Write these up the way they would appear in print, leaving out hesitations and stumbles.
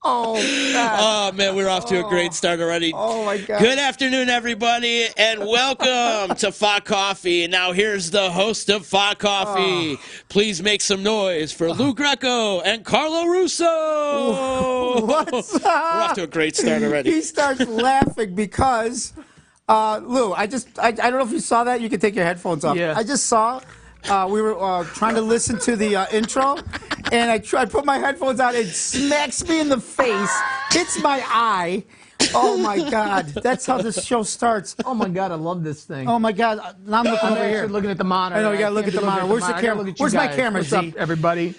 Oh, God. Oh, man, we're off to a great start already. Oh, my God. Good afternoon, everybody, and welcome to Facoffee. Now, here's the host of Facoffee. Please make some noise for Lou Greco and Carlo Russo. What's up? We're off to a great start already. He starts laughing because, Lou, I don't know if you saw that. You can take your headphones off. Yeah. I just saw we were trying to listen to the intro, and I put my headphones on. It smacks me in the face, hits my eye. Oh, my God. That's how this show starts. Oh my God, I love this thing. Oh, my God. Now I'm looking over here. Looking at the monitor. I know, you got to look at the monitor. Where's the camera? Where's my camera, What's up, Z? everybody?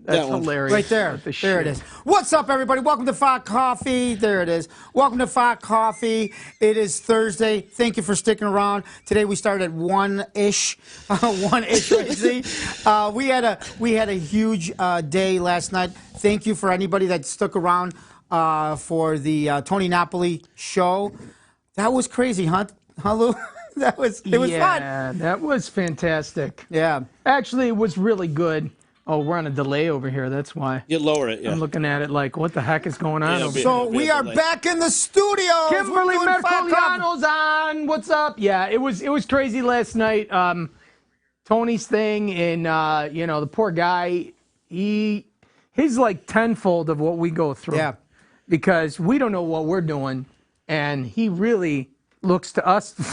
That's That one. hilarious. Right there. There it is. What's up, everybody? Welcome to Facoffee. There it is. Welcome to Facoffee. It is Thursday. Thank you for sticking around. Today we started at 1-ish. 1-ish, right, Z? We had a huge day last night. Thank you for anybody that stuck around for the Tony Napoli show. That was crazy, huh, Lou? It was fun. Yeah, that was fantastic. Yeah. Actually, it was really good. Oh, we're on a delay over here. That's why. You lower it, yeah. I'm looking at it like, what the heck is going on? Yeah, over So Be we a are delay. back in the studio. Kimberly We're doing Facoffee. Mercoliano's on. What's up? Yeah, it was crazy last night. Tony's thing, and the poor guy, he's like tenfold of what we go through. Yeah. Because we don't know what we're doing, and he really looks to us to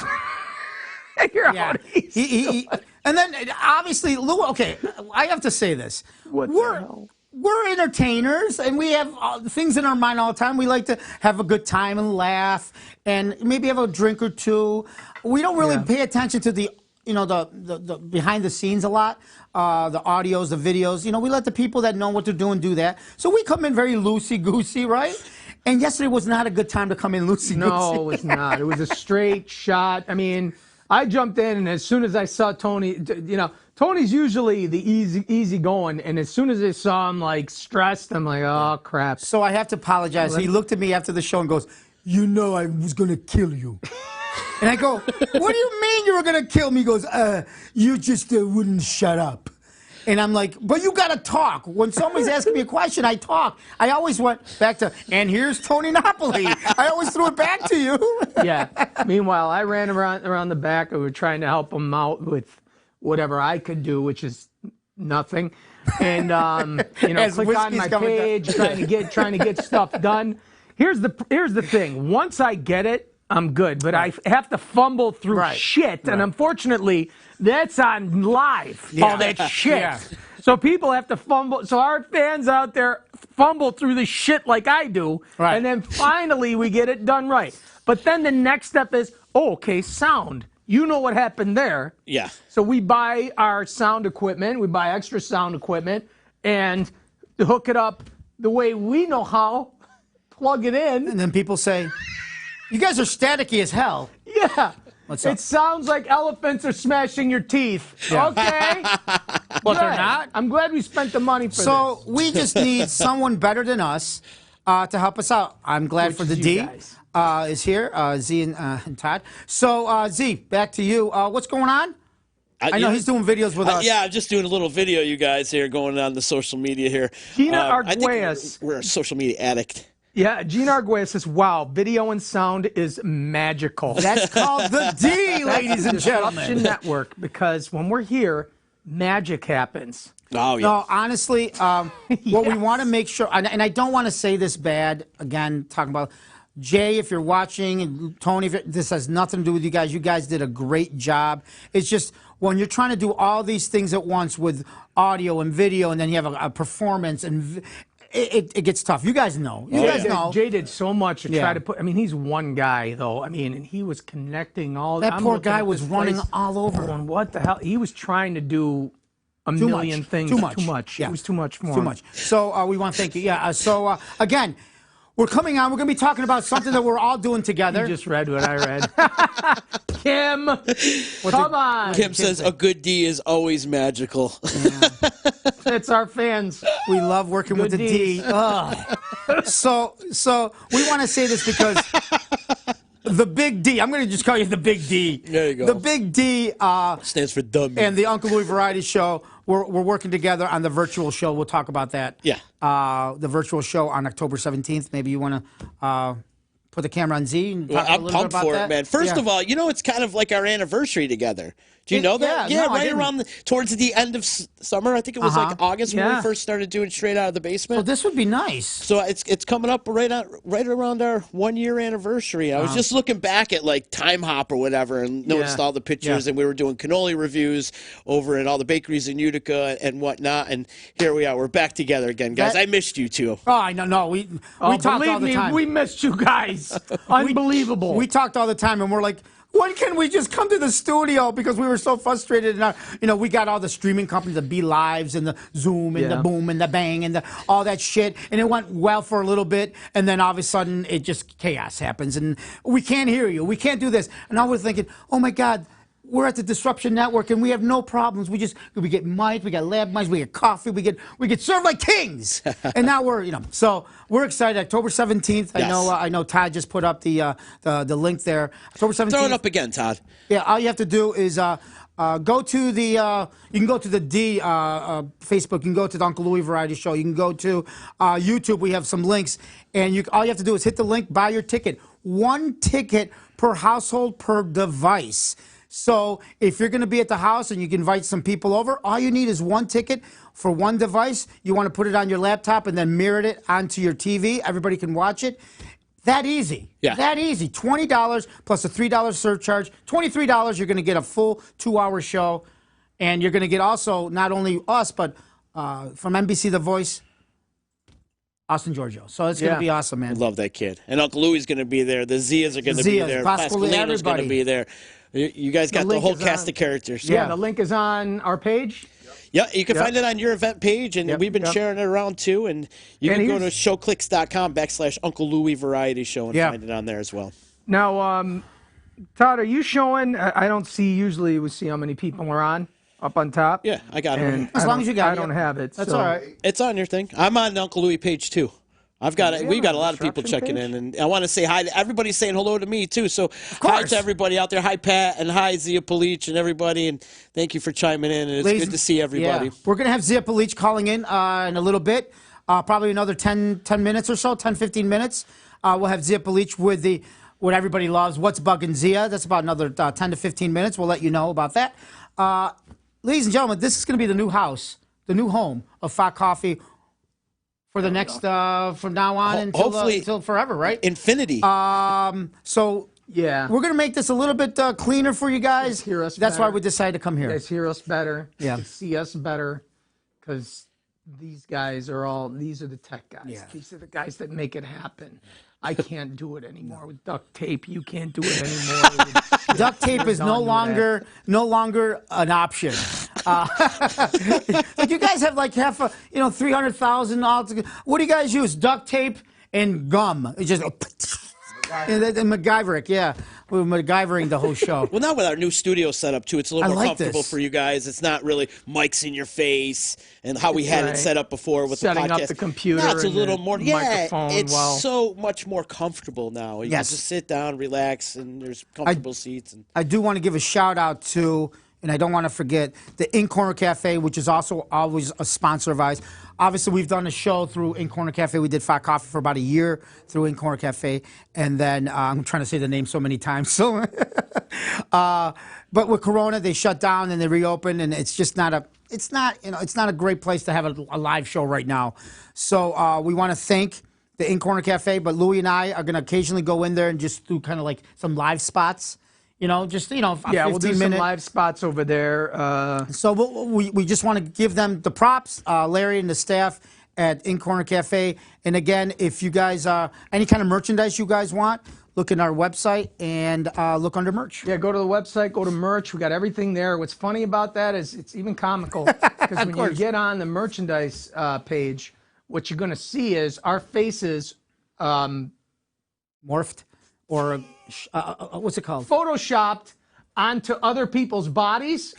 figure Yeah. out he's And then obviously, Lou. Okay, I have to say this: What the hell? we're entertainers, and we have things in our mind all the time. We like to have a good time and laugh, and maybe have a drink or two. We don't really pay attention to the behind the scenes a lot, the audios, the videos. We let the people that know what they're doing do that. So we come in very loosey-goosey, right? And yesterday was not a good time to come in loosey-goosey. No, it was not. It was a straight shot. I mean, I jumped in, and as soon as I saw Tony, Tony's usually the easy going, and as soon as I saw him like stressed, I'm like, oh crap. So I have to apologize. He looked at me after the show and goes, I was going to kill you. And I go, what do you mean you were going to kill me? He goes, you just wouldn't shut up. And I'm like, but you got to talk. When somebody's asking me a question, I talk. I always went back to, and here's Tony Napoli. I always threw it back to you. Yeah. Meanwhile, I ran around the back. We were trying to help him out with whatever I could do, which is nothing. And As click on whiskey's my coming page, trying to get stuff done. Here's the thing. Once I get it, I'm good, but I have to fumble through shit, and unfortunately, that's on live. All that shit. Yeah. So people have to fumble. So our fans out there fumble through the shit like I do, and then finally we get it done right. But then the next step is, okay, sound. You know what happened there. Yeah. So we buy our sound equipment. We buy extra sound equipment and hook it up the way we know how. Plug it in. And then people say, you guys are staticky as hell. Yeah. What's up? It sounds like elephants are smashing your teeth. Yeah. Okay. But they're Good. not. I'm glad we spent the money for So this. we just need someone better than us to help us out. I'm glad Which for the is you D guys. is here, Z and Todd. So Z, back to you. What's going on? I know he's doing videos with us. Yeah, I'm just doing a little video, you guys, here, going on the social media here. Gina I think Arguelles. we're a social media addict. Yeah, Gina Arguelles says, wow, video and sound is magical. That's called the D, ladies and Disruption gentlemen. Network, because when we're here, magic happens. Oh, yeah. No, honestly, what we want to make sure, and I don't want to say this bad, again, talking about Jay, if you're watching, and Tony, this has nothing to do with you guys. You guys did a great job. It's just when you're trying to do all these things at once with audio and video, and then you have a performance, and it gets tough. You guys know. You guys know. Jay did so much to try to put. I mean, he's one guy though. I mean, and he was connecting all. That I'm poor looking guy at was this running place all over. going, what the hell? He was trying to do a Too million much. things. Too much. Too much. Yeah. It was too much for Too him. much. So we want to thank you. Yeah. So again, we're coming on. We're going to be talking about something that we're all doing together. You just read what I read. Kim, come on. Kim says a good D is always magical. It's our fans. We love working with the D. Ds. Ugh. So we want to say this because the Big D. I'm going to just call you the Big D. There you go. The Big D stands for dummy. and the Uncle Louie Variety Show. We're working together on the virtual show. We'll talk about that. Yeah. The virtual show on October 17th. Maybe you want to put the camera on Z and talk a I'm little bit pumped about for that? it, man. First of all, it's kind of like our anniversary together. Do you know that? Yeah, no, right around towards the end of summer. I think it was like August when we first started doing Straight Out of the Basement. So this would be nice. So it's coming up right around our 1 year anniversary. I was just looking back at like Time Hop or whatever and noticed all the pictures, and we were doing cannoli reviews over at all the bakeries in Utica and whatnot. And here we are. We're back together again, guys. I missed you too. Oh, I know. No, we talked all the time. We missed you guys. Unbelievable. We talked all the time, and we're like, when can we just come to the studio? Because we were so frustrated. And we got all the streaming companies, the Be Lives and the Zoom and the Boom and the Bang and all that shit. And it went well for a little bit. And then all of a sudden, it just chaos happens. And we can't hear you. We can't do this. And I was thinking, oh, my God. We're at the Disruption Network, and we have no problems. We get mics, we got lab mics, we get coffee, we get served like kings. And now so we're excited. October 17th. Yes. I know Todd just put up the link there. October 17th. Throw it up again, Todd. Yeah, all you have to do is go to the you can go to the Facebook. You can go to the Uncle Louie Variety Show. You can go to YouTube. We have some links, and all you have to do is hit the link, buy your ticket. 1 ticket per household per device. So if you're going to be at the house and you can invite some people over, all you need is 1 ticket for 1 device. You want to put it on your laptop and then mirror it onto your TV. Everybody can watch it. That easy. Yeah. That easy. $20 plus a $3 surcharge. $23, you're going to get a full 2-hour show. And you're going to get also not only us, but from NBC The Voice, Austin Giorgio. So it's going to be awesome, man. Love that kid. And Uncle Louie's going to be there. The Zias are going to be there. Pasqualino's going to be there. You guys got the whole cast of characters. Yeah, the link is on our page. Yeah, you can find it on your event page, and we've been sharing it around too. And you can go to showclicks.com/Uncle Louie Variety Show and find it on there as well. Now, Todd, are you showing? I don't see. Usually, we see how many people are on up on top. Yeah, I got it. As long as you got it. I don't have it. That's all right. It's on your thing. I'm on the Uncle Louie page too. We've got a lot of people checking in, and I want to say hi to everybody saying hello to me too. So hi to everybody out there. Hi Pat and hi Zia Palich and everybody, and thank you for chiming in. And it's good to see everybody. Yeah. We're gonna have Zia Palich calling in a little bit, probably another 10 minutes or so, 10, 15 minutes. We'll have Zia Palich with what everybody loves, What's Bugging Zia. That's about another 10 to 15 minutes. We'll let you know about that. Ladies and gentlemen, this is gonna be the new house, the new home of Facoffee. For the next, from now on until forever, right? Infinity. So we're gonna make this a little bit cleaner for you guys. Hear us That's better. why we decided to come here. You guys hear us better. Yeah. You see us better, because these guys are these are the tech guys. Yeah. These are the guys that make it happen. I can't do it anymore with duct tape. You can't do it anymore. Duct tape is no longer an option. Like you guys have like half a 300,000. What do you guys use? Duct tape and gum. It's just and MacGyverick. Yeah, we're MacGyvering the whole show. Well, now with our new studio setup too, it's a little more comfortable this. for you guys. It's not really mics in your face and how we had it set up before with setting the podcast. up the computer. Now it's a little more microphone. It's so much more comfortable now. You can just sit down, relax, and there's comfortable seats. And I do want to give a shout out to, and I don't want to forget, the In Corner Cafe, which is also always a sponsor of ours. Obviously, we've done a show through In Corner Cafe. We did Facoffee for about a year through In Corner Cafe, and then I'm trying to say the name so many times. So, but with Corona, they shut down and they reopened, and it's just not a great place to have a live show right now. So we want to thank the In Corner Cafe, but Louie and I are going to occasionally go in there and just do kind of like some live spots. we'll do some live spots over there. So we just want to give them the props, Larry and the staff at In Corner Cafe. And again, if you guys any kind of merchandise you guys want, look in our website and look under merch. Yeah, go to the website, go to merch. We got everything there. What's funny about that is it's even comical because when you get on the merchandise page, what you're going to see is our faces morphed or what's it called? photoshopped onto other people's bodies.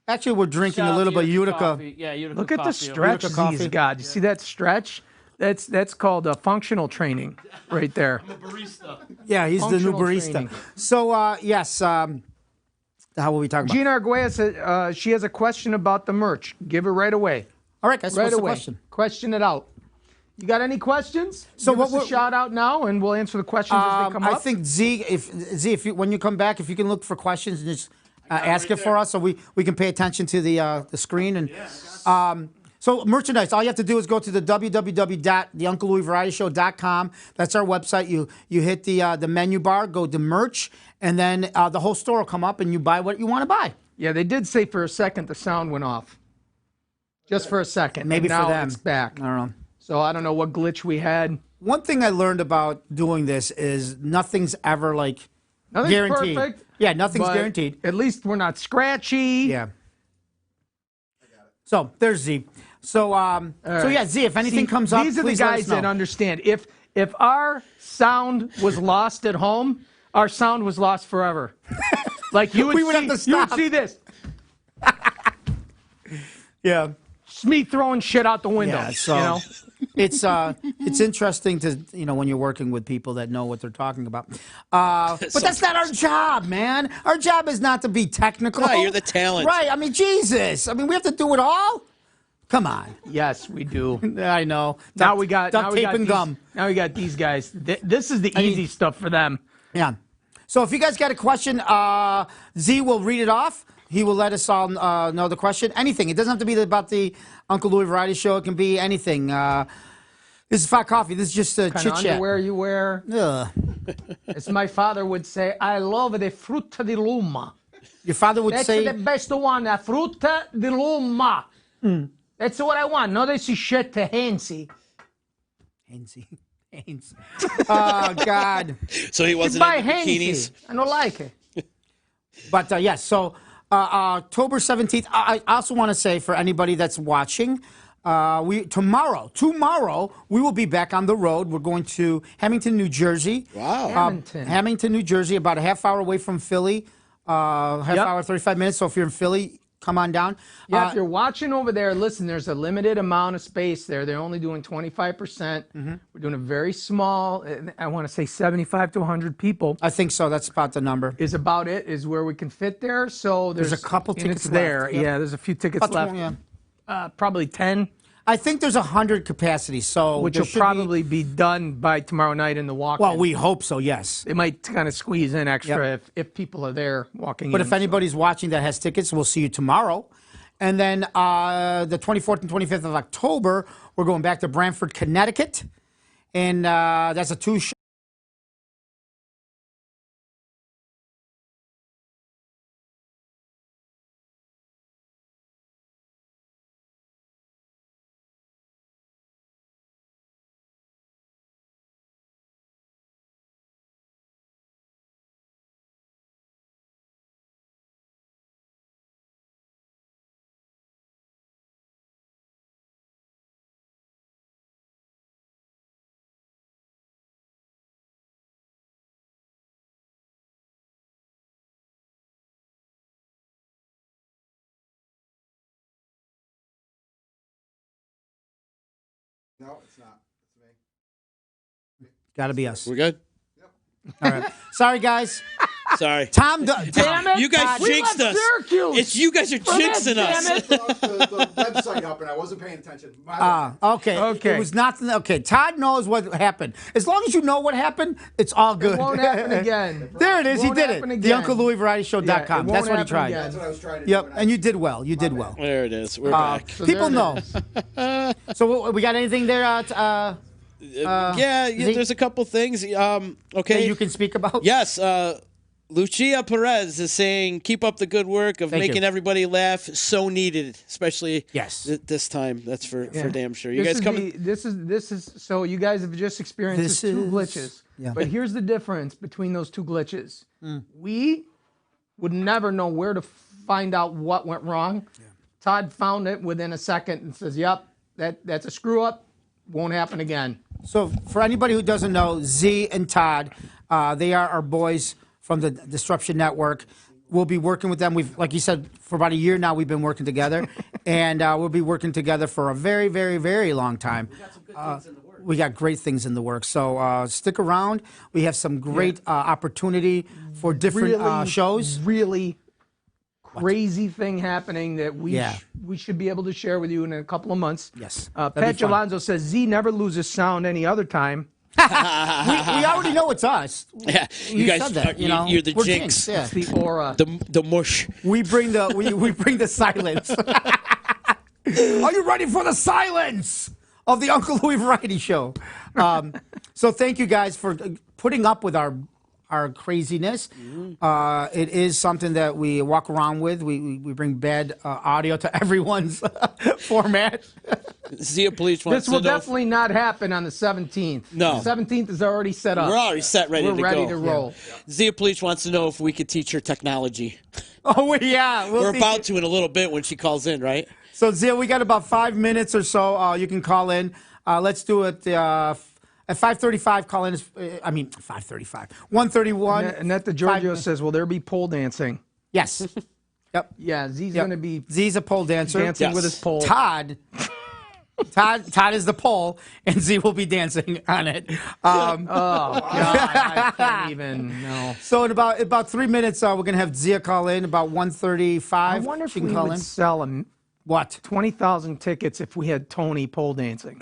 Actually, we're drinking Shout a out little to bit Utica. Coffee. Yeah, Utica Look at the coffee. stretch Utica coffee. Z's got. You see that stretch? That's called functional training right there. I'm a barista. Yeah, he's the new Functional barista. training. So, yes, how were we talking about? Gina Arguelles said she has a question about the merch. Give it right away. All right, guys, Right what's the away. question? Question it out. You got any questions? So Give what us a we're- shout out now, and we'll answer the questions as they come up. I think if you, when you come back, if you can look for questions and just ask it for us, so we can pay attention to the screen and. So merchandise, all you have to do is go to the www.theunclelouisvarietyshow.com. That's our website. You hit the menu bar, go to merch, and then the whole store will come up, and you buy what you want to buy. Yeah, they did say for a second the sound went off. Just for a second. Maybe and now for them. it's back. I don't know. So I don't know what glitch we had. One thing I learned about doing this is nothing's ever like Nothing's guaranteed. perfect. Yeah, nothing's but guaranteed. At least we're not scratchy. Yeah. So there's Z. So yeah, Z. If anything comes up, these are the please let us guys know. that understand. If our sound was lost at home, our sound was lost forever. Like you would, We would see, have to you would stop. see this. Yeah. It's me throwing shit out the window. Yeah, so you know? it's interesting to when you're working with people that know what they're talking about. But that's not our job, man. Our job is not to be technical. No, you're the talent. Right. I mean, Jesus. I mean, we have to do it all. Come on. Yes, we do. I know. Now we got duct now we tape got and these, gum. Now we got these guys. This is the easy stuff for them. Yeah. So if you guys got a question, Z will read it off. He will let us all know the question. Anything. It doesn't have to be about the Uncle Louie Variety Show. It can be anything. This is Facoffee. This is just a Kind chit of chat. underwear you wear. As my father would say, I love the frutta di Roma. Your father would That's say. the best one, the frutta di Roma. That's what I want. Not this shit to Hansi. Haynes. Oh God. So he wasn't Buy in the bikinis. Hansi. I don't like it. But yes, so October 17th. I also want to say for anybody that's watching, tomorrow we will be back on the road. We're going to Hamilton, New Jersey. Wow. Hamilton, New Jersey, about a half hour away from Philly. Hour, 35 minutes. So if you're in Philly, come on down. Yeah, if you're watching over there, listen, there's a limited amount of space there. They're only doing 25%. We're doing a very small, I want to say 75 to 100 people. I think so. That's about the number. Is about it, is where we can fit there. So there's a couple and tickets it's there. left. Yep. Yeah, there's a few tickets About left. 20, Probably 10, I think there's 100 capacity. So which there will should probably be done by tomorrow night in the walk-in. Well, we hope so. Yes. It might kind of squeeze in extra if people are there walking But in. if anybody's watching that has tickets, we'll see you tomorrow. And then the 24th and 25th of October, we're going back to Branford, Connecticut. And that's a 2-show. No, it's not. It's me. Got to be us. We're good? All right. Sorry, guys. Sorry. Tom, Damn it! You guys We jinxed left us. Syracuse. It's you guys are Damn it, jinxing damn us. it. The website up and I wasn't paying attention. Okay. Okay. It was not. Okay. Todd knows what happened. As long as you know what happened, it's all good. It won't happen again. There it is. He Won't did happen it. again. TheUncleLouieVarietyShow.com. Yeah, it won't That's what he happen tried. again. That's what I was trying to do. Yep. and I- And you did well. You did well. There it is. We're back. So People there it know. So we got anything there? Yeah, Z? there's a couple things. Okay. That you can speak about? Yes, Lucia Perez is saying, keep up the good work of Thank making you. everybody laugh. So needed, especially Yes. this time. That's for damn sure. You This guys is coming? this is so you guys have just experienced This two is- glitches. yeah. But here's the difference between those two glitches. We would never know where to find out what went wrong. Todd found it within a second and says, "Yep, that's a screw up. Won't happen again." So for anybody who doesn't know, Z and Todd, they are our boys from the Disruption Network. we'll be working with them. We've, like you said, for about a year now, we've been working together, and we'll be working together for a very, very, very long time. We got some good things in the works. We got great things in the works. So stick around. We have some great opportunity for different shows. Really crazy thing happening that we should be able to share with you in a couple of months. Yes. Pat Alonso says Z never loses sound any other time. we already know it's us. Yeah, you guys said that, you're the We're jinx. Yeah. It's the aura. The mush. We bring the we bring the silence. Are you ready for the silence of the Uncle Louie Variety Show? So thank you guys for putting up with our craziness. It is something that we walk around with. We bring bad audio to everyone's format. Zia Bleach wants This will to know. definitely not happen on the 17th. No. The 17th is already set up. We're already set, ready We're to ready go. to roll. Zia Bleach wants to know if we could teach her technology. Oh yeah, We're about to in a little bit when she calls in, right? So Zia, we got about 5 minutes or so. You can call in. Let's do it at 5:35. Call in. 5:35. 1:31. Annette DeGiorgio says, will there be pole dancing? Yes. Yep. Yeah, Z's going to be Z's a pole dancer. dancing with his pole. Todd is the pole, and Z will be dancing on it. Oh, God, I can't even know. So in about 3 minutes, we're going to have Zia call in. About 1:35. I wonder if she we can call would in. sell What? 20,000 tickets if we had Tony pole dancing.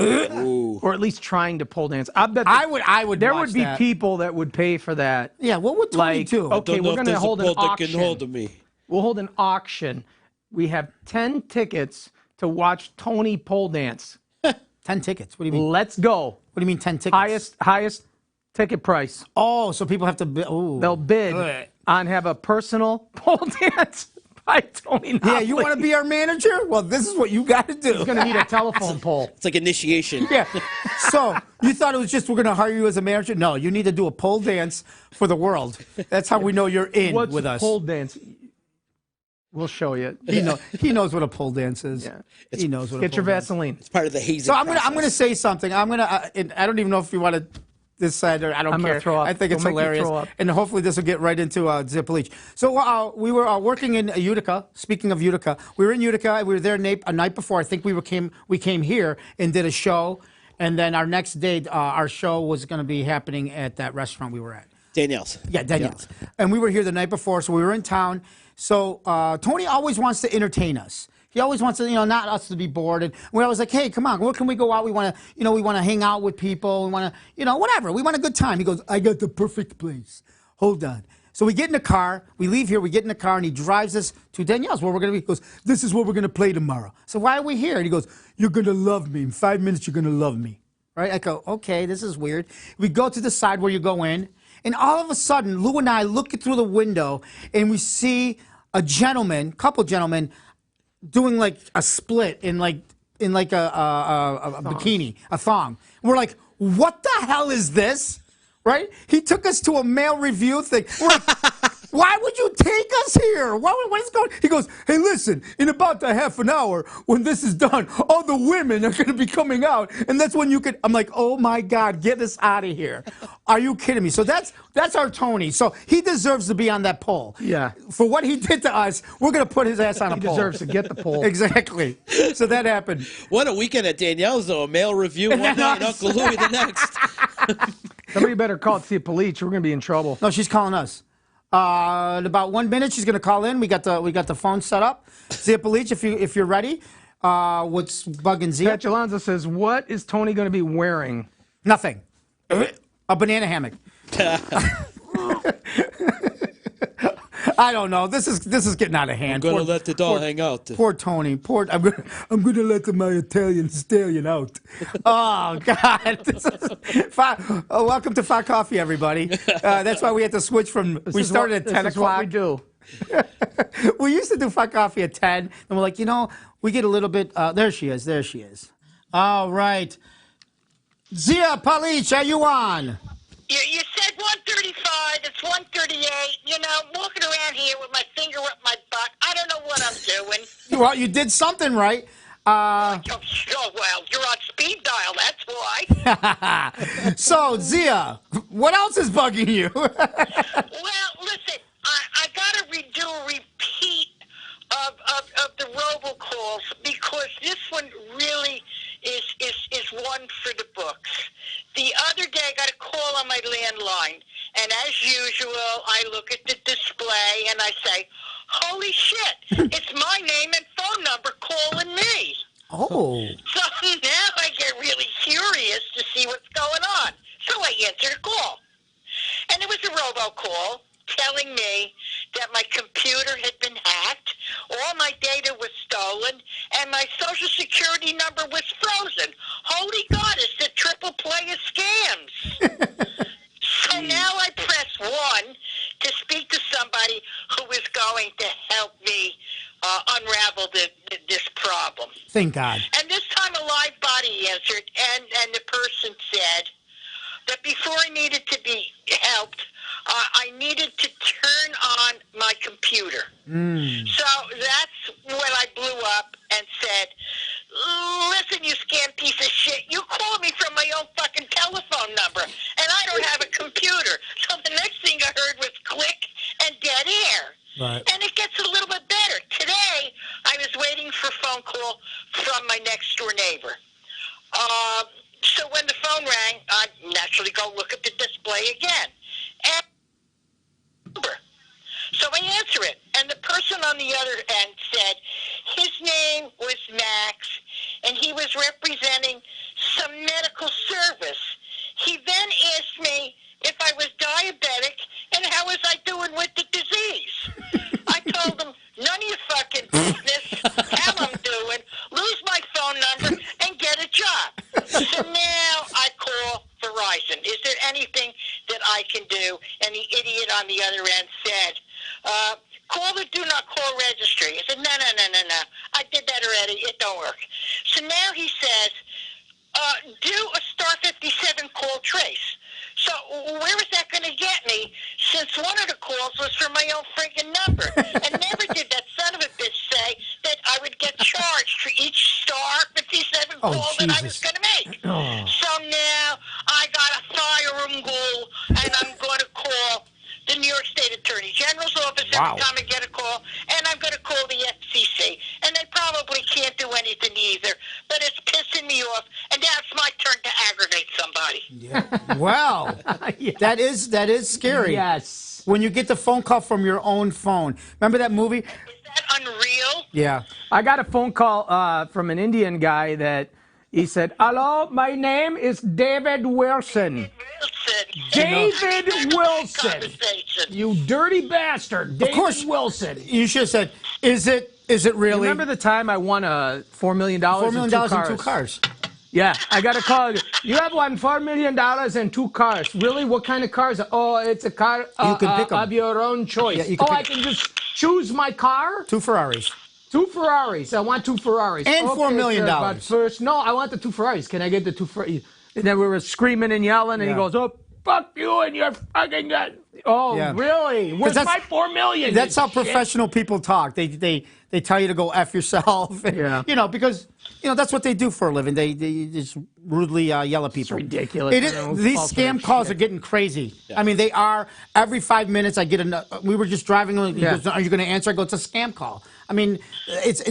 Or at least trying to pole dance. I bet I would. there watch would be that. people that would pay for that. Yeah. What would Tony Like, do? okay, Don't know we're if going to there's a hold an pole that auction. can hold of me. We'll hold an auction. We have 10 tickets to watch Tony pole dance. 10 tickets. What do you mean? Let's go. What do you mean 10 tickets? Highest ticket price. Oh, so people have to. They'll bid on have a personal pole dance by Tony. Yeah, you want to be our manager? Well, this is what you got to do. He's going to need a telephone pole. It's like initiation. Yeah. So you thought it was just we're going to hire you as a manager? No, you need to do a pole dance for the world. That's how we know you're in What's with us. pole dance? We'll show you. He knows what a pole dance is. Yeah. He knows what. Get your Vaseline. It's part of the hazing So I'm gonna process. say something. I don't even know if you want to decide or I don't I'm gonna care. throw up. I think it's Don't make me hilarious, throw up. and hopefully this will get right into Zip Leach. So we were working in Utica. Speaking of Utica, we were in Utica. We were there a night before. I think we came here and did a show, and then our next day our show was going to be happening at that restaurant we were at. Danielle's. Yeah, Danielle's. And we were here the night before, so we were in town. So Tony always wants to entertain us. He always wants to, not us to be bored. And we're always like, hey, come on, where can we go out? We want to, we want to hang out with people. We want to, whatever. We want a good time. He goes, I got the perfect place. Hold on. So we get in the car. We leave here. We get in the car, and he drives us to Danielle's, where we're going to be. He goes, this is what we're going to play tomorrow. So why are we here? And he goes, you're going to love me. In 5 minutes, you're going to love me. Right? I go, okay, this is weird. We go to the side where you go in, and all of a sudden, Lou and I look through the window, and we see a couple gentlemen, doing like a split in like a bikini, a thong. We're like, what the hell is this? Right? He took us to a male review thing. We're like, why would you take us here? What is going? He goes, hey, listen, in about a half an hour, when this is done, all the women are going to be coming out, and that's when you could. I'm like, oh my God, get us out of here! Are you kidding me? So that's our Tony. So he deserves to be on that pole. Yeah. For what he did to us, we're going to put his ass on a He pole. deserves to get the pole. Exactly. So that happened. What a weekend at Danielle's, though. A male review one night and Uncle Louie the next. Somebody better call Tia Police. We're going to be in trouble. No, she's calling us. In about 1 minute, she's going to call in. We got the phone set up. Zia Police, if you're ready. What's bugging Zia? Pat Alonso says, what is Tony going to be wearing? Nothing. A banana hammock. I don't know. This is getting out of hand. I'm going to let the doll hang out. Poor Tony. I'm gonna let my Italian stallion out. Oh God! Welcome to Facoffee, everybody. That's why we had to switch from. We started at 10 This is o'clock. what we do. We used to do Facoffee at 10, and we're like, we get a little bit. There she is. There she is. All right. Zia Palich, are you on? You said 135. It's 138. I'm walking around here with my finger up my butt. I don't know what I'm doing. Well, you did something right. Oh, well, you're on speed dial. That's why. So, Zia, what else is bugging you? Well, listen, I got to redo one for the books. The other day, I got a call on my landline, and as usual, I look at the display and I say, "Holy shit! It's my name and phone number calling me." Oh. So now I get really curious to see what's going on. So I answered a call, and it was a robocall telling me that my computer had been hacked, all my data was stolen, and my social security number was frozen. Holy God, it's the triple play of scams. So now I press 1 to speak to somebody who is going to help me unravel this problem. Thank God. And this time a live body answered, and the person said that before I needed to be helped, I needed to turn on my computer. So that's when I blew up and said, "Listen, you scam piece of shit, you called me from my own fucking telephone number, and I don't have a computer." So the next thing I heard was click and dead air. Right. And it gets a little bit better. Today, I was waiting for a phone call from my next-door neighbor. So when the phone rang, I naturally go look at the display again. And so I answer it, and the person on the other end said his name was Max, and he was representing some medical service. He then asked me if I was diabetic and how was I doing with the disease. I told him, none of your fucking business, how I'm doing, lose my phone number, and get a job. So now I call Verizon. Is there anything that I can do? And the idiot on the other end said, call the do not call registry. I said, no. I did that already. It don't work. So now he says, do a star 57 call trace. So where is that going to get me, since one of the calls was from my own freaking number? And never did that son of a bitch say that I would get charged for each star 57 call that I was going to make. So now I got a fire ghoul, and I'm going to call the New York State Attorney General's office every time I get a call, and I'm going to call the FCC. And they probably can't do anything either, but it's pissing me off, and now it's my turn to aggravate somebody. Yeah. Wow. That is scary. Yes. When you get the phone call from your own phone. Remember that movie? Is that unreal? Yeah. I got a phone call from an Indian guy that he said, "Hello, my name is David Wilson." David Wilson. You dirty bastard. David Of course, Wilson. You should have said, is it really? Remember the time I won $4 million $4 million in 2 cars? Yeah, I got a call. You have won $4 million and 2 cars. Really? What kind of cars? Oh, it's a car You can pick 'em. of your own choice. Yeah, you can I pick can just choose my car? 2 Ferraris. 2 Ferraris. I want 2 Ferraris. And $4 million. Sir, but first, no, I want the 2 Ferraris. Can I get the 2 Ferraris? And then we were screaming and yelling, and he goes, "Oh, fuck you and your fucking..." Oh, Yeah. really? Where's my $4 million? That's how shit? professional people talk. They tell you to go F yourself. Yeah. Because that's what they do for a living. They just rudely yell at people. It's ridiculous. It is, these scam calls are getting crazy. Yeah. I mean, they are. Every 5 minutes, I get we were just driving. He goes, "Are you going to answer?" I go, "It's a scam call." I mean,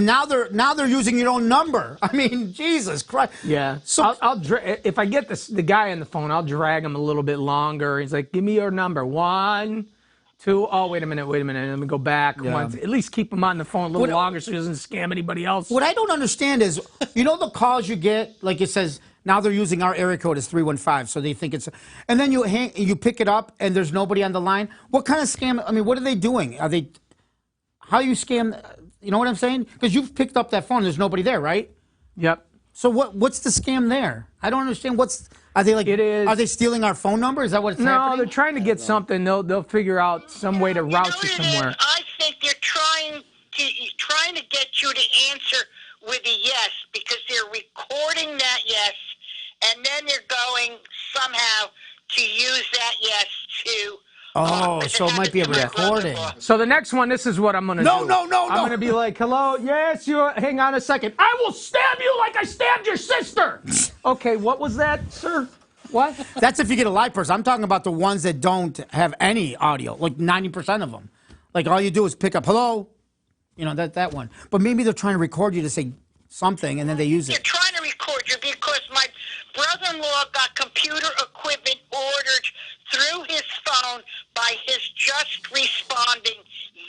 now they're using your own number. I mean, Jesus Christ. Yeah. So if I get the guy on the phone, I'll drag him a little bit longer. He's like, "Give me your number. 1, 2. Oh, wait a minute. Let me go back. Yeah. At least keep him on the phone a little longer so he doesn't scam anybody else." What I don't understand is, the calls you get, like it says, now they're using our area code as 315, so they think it's, and then you pick it up and there's nobody on the line. What kind of scam? I mean, what are they doing? How you scam? You know what I'm saying? Because you've picked up that phone, there's nobody there, right? Yep. So what's the scam there? I don't understand. Are they stealing our phone number? Is that what it's happening? No, they're trying to get something. They'll figure out some way to route you somewhere. I think they're trying to get you to answer with a yes, because they're recording that yes, and then they're going somehow to use that yes to. So it might be a recording. So the next one, this is what I'm going to do. No. I'm going to be like, "Hello, yes, hang on a second. I will stab you like I stabbed your sister." Okay, what was that, sir? What? That's if you get a live person. I'm talking about the ones that don't have any audio, like 90% of them. Like all you do is pick up, "Hello," that one. But maybe they're trying to record you to say something, and then they use it. They're trying to record you because my son-in-law got computer equipment ordered through his phone by his just responding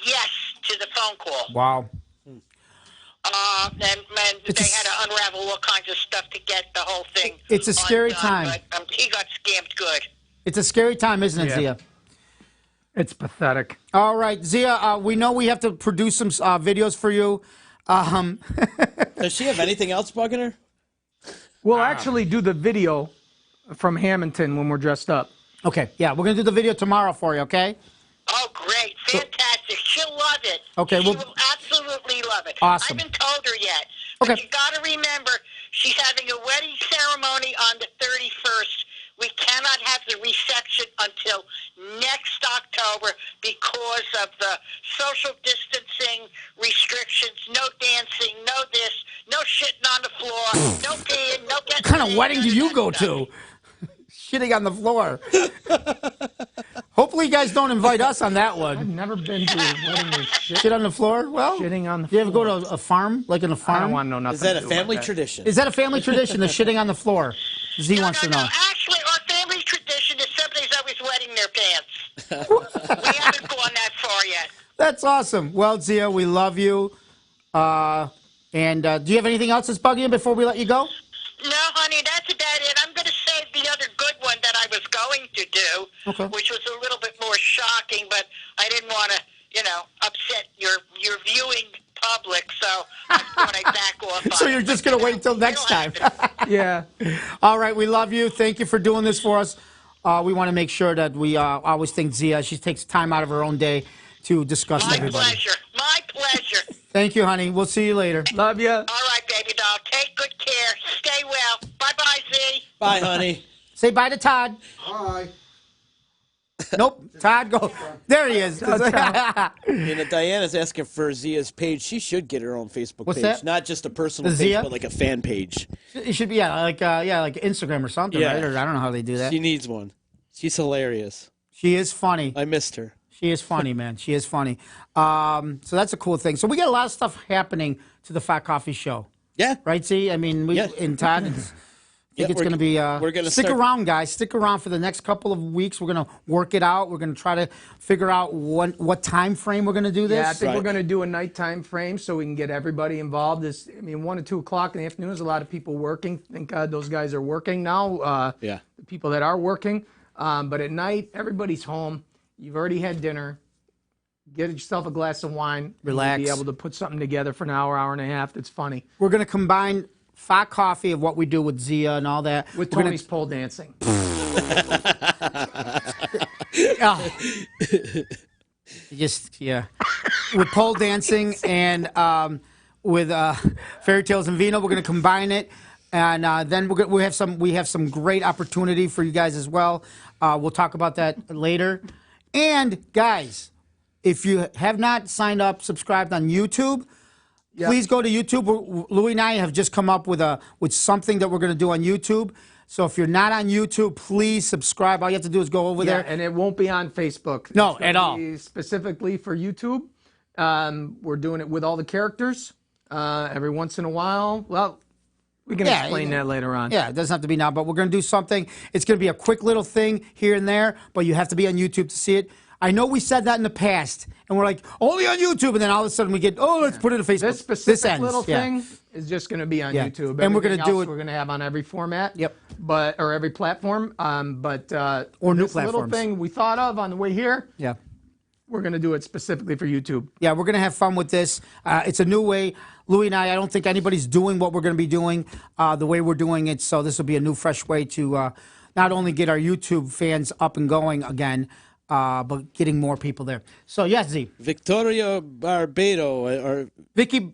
yes to the phone call. Wow. And they had to unravel all kinds of stuff to get the whole thing. It's a scary undone, time. But, he got scammed good. It's a scary time, isn't it, Yeah. Zia? It's pathetic. All right, Zia, we know we have to produce some videos for you. Does she have anything else bugging her? We'll actually do the video from Hamilton when we're dressed up. Okay, yeah, we're going to do the video tomorrow for you, okay? Oh, great. Fantastic. She'll love it. Okay, she well- will absolutely love it. Awesome. I haven't told her yet. But Okay. you got to remember, she's having a wedding ceremony on the 31st. We cannot have the reception until next October because of the social distancing restrictions. No dancing, no this, no shitting on the floor, no peeing, no getting... What kind of laid, wedding do none you of go that stuff. to? Shitting on the floor. Hopefully you guys don't invite us on that I've one. never been to a wedding with Shit on the floor? Well, shitting on the you ever go floor. to a farm, like in a I farm? don't want to know nothing. Is that to a do about family that. tradition? Is that a family tradition, the shitting on the floor? Z No, wants to know. Actually, our family tradition is somebody's always wetting their pants. We haven't gone that far yet. That's awesome. Well, Zia, we love you. And do you have anything else that's bugging you before we let you go? No, honey, that's about it. I'm going to save the other good one that I was going to do, Okay. which was a little bit more shocking, but I didn't want to, upset your viewing public, so I thought I'd back off on So it. you're just But, going to wait till we next don't time. have to- Yeah. All right, we love you. Thank you for doing this for us. We want to make sure that we always thank Zia. She takes time out of her own day to discuss with My everybody. pleasure. My pleasure. Thank you, honey. We'll see you later. Love you. All right, baby doll. Take good care. Stay well. Bye-bye, Z. Bye, honey. Say bye to Todd. Hi. Nope. Todd, go. There he is. Diana's asking for Zia's page. She should get her own Facebook What's page, that? not just a personal The page, Zia? but like a fan page. It should be like Instagram or something, Yeah. right? Or I don't know how they do that. She needs one. She's hilarious. She is funny. I missed her. She is funny, man. She is funny. So that's a cool thing. So we got a lot of stuff happening to the Facoffee show, Yeah. right? See, I mean, Yeah. in Todd. I think it's we're- going to be. we're gonna stick start- around, guys. Stick around for the next couple of weeks. We're going to work it out. We're going to try to figure out what time frame we're going to do this. Yeah, I think Right. we're going to do a nighttime frame so we can get everybody involved. 1 or 2 o'clock in the afternoon, there's a lot of people working. Thank God those guys are working now. Yeah. The people that are working. But at night, everybody's home. You've already had dinner. Get yourself a glass of wine. Relax. And be able to put something together for an hour, hour and a half that's funny. We're going to combine Facoffee of what we do with Zia and all that With We're gonna- Tony's pole dancing. Oh. Just with pole dancing and with fairy tales and vino, we're going to combine it, and then we have some great opportunity for you guys as well. We'll talk about that later. And guys, if you have not signed up, subscribed on YouTube, please go to YouTube. Louie and I have just come up with something that we're going to do on YouTube. So if you're not on YouTube, please subscribe. All you have to do is go over Yeah, there. and it won't be on Facebook. No, It's gonna at all. be specifically for YouTube. We're doing it with all the characters. Every once in a while. Well, we can Yeah, explain that later on. Yeah, it doesn't have to be now, but we're going to do something. It's going to be a quick little thing here and there, but you have to be on YouTube to see it. I know we said that in the past, and we're like, only on YouTube, and then all of a sudden we get, let's put it on Facebook. This specific ends. little Yeah. thing is just going to be on Yeah. YouTube. And we're Everything gonna do else it- We're going to have on every format. Yep. Or every platform. Or new this platforms. little thing we thought of on the way here, Yeah. we're going to do it specifically for YouTube. Yeah, we're going to have fun with this. It's a new way. Louie and I don't think anybody's doing what we're going to be doing the way we're doing it. So this will be a new, fresh way to not only get our YouTube fans up and going again, but getting more people there. So, yes, Z. Victoria Barbado, or Vicky.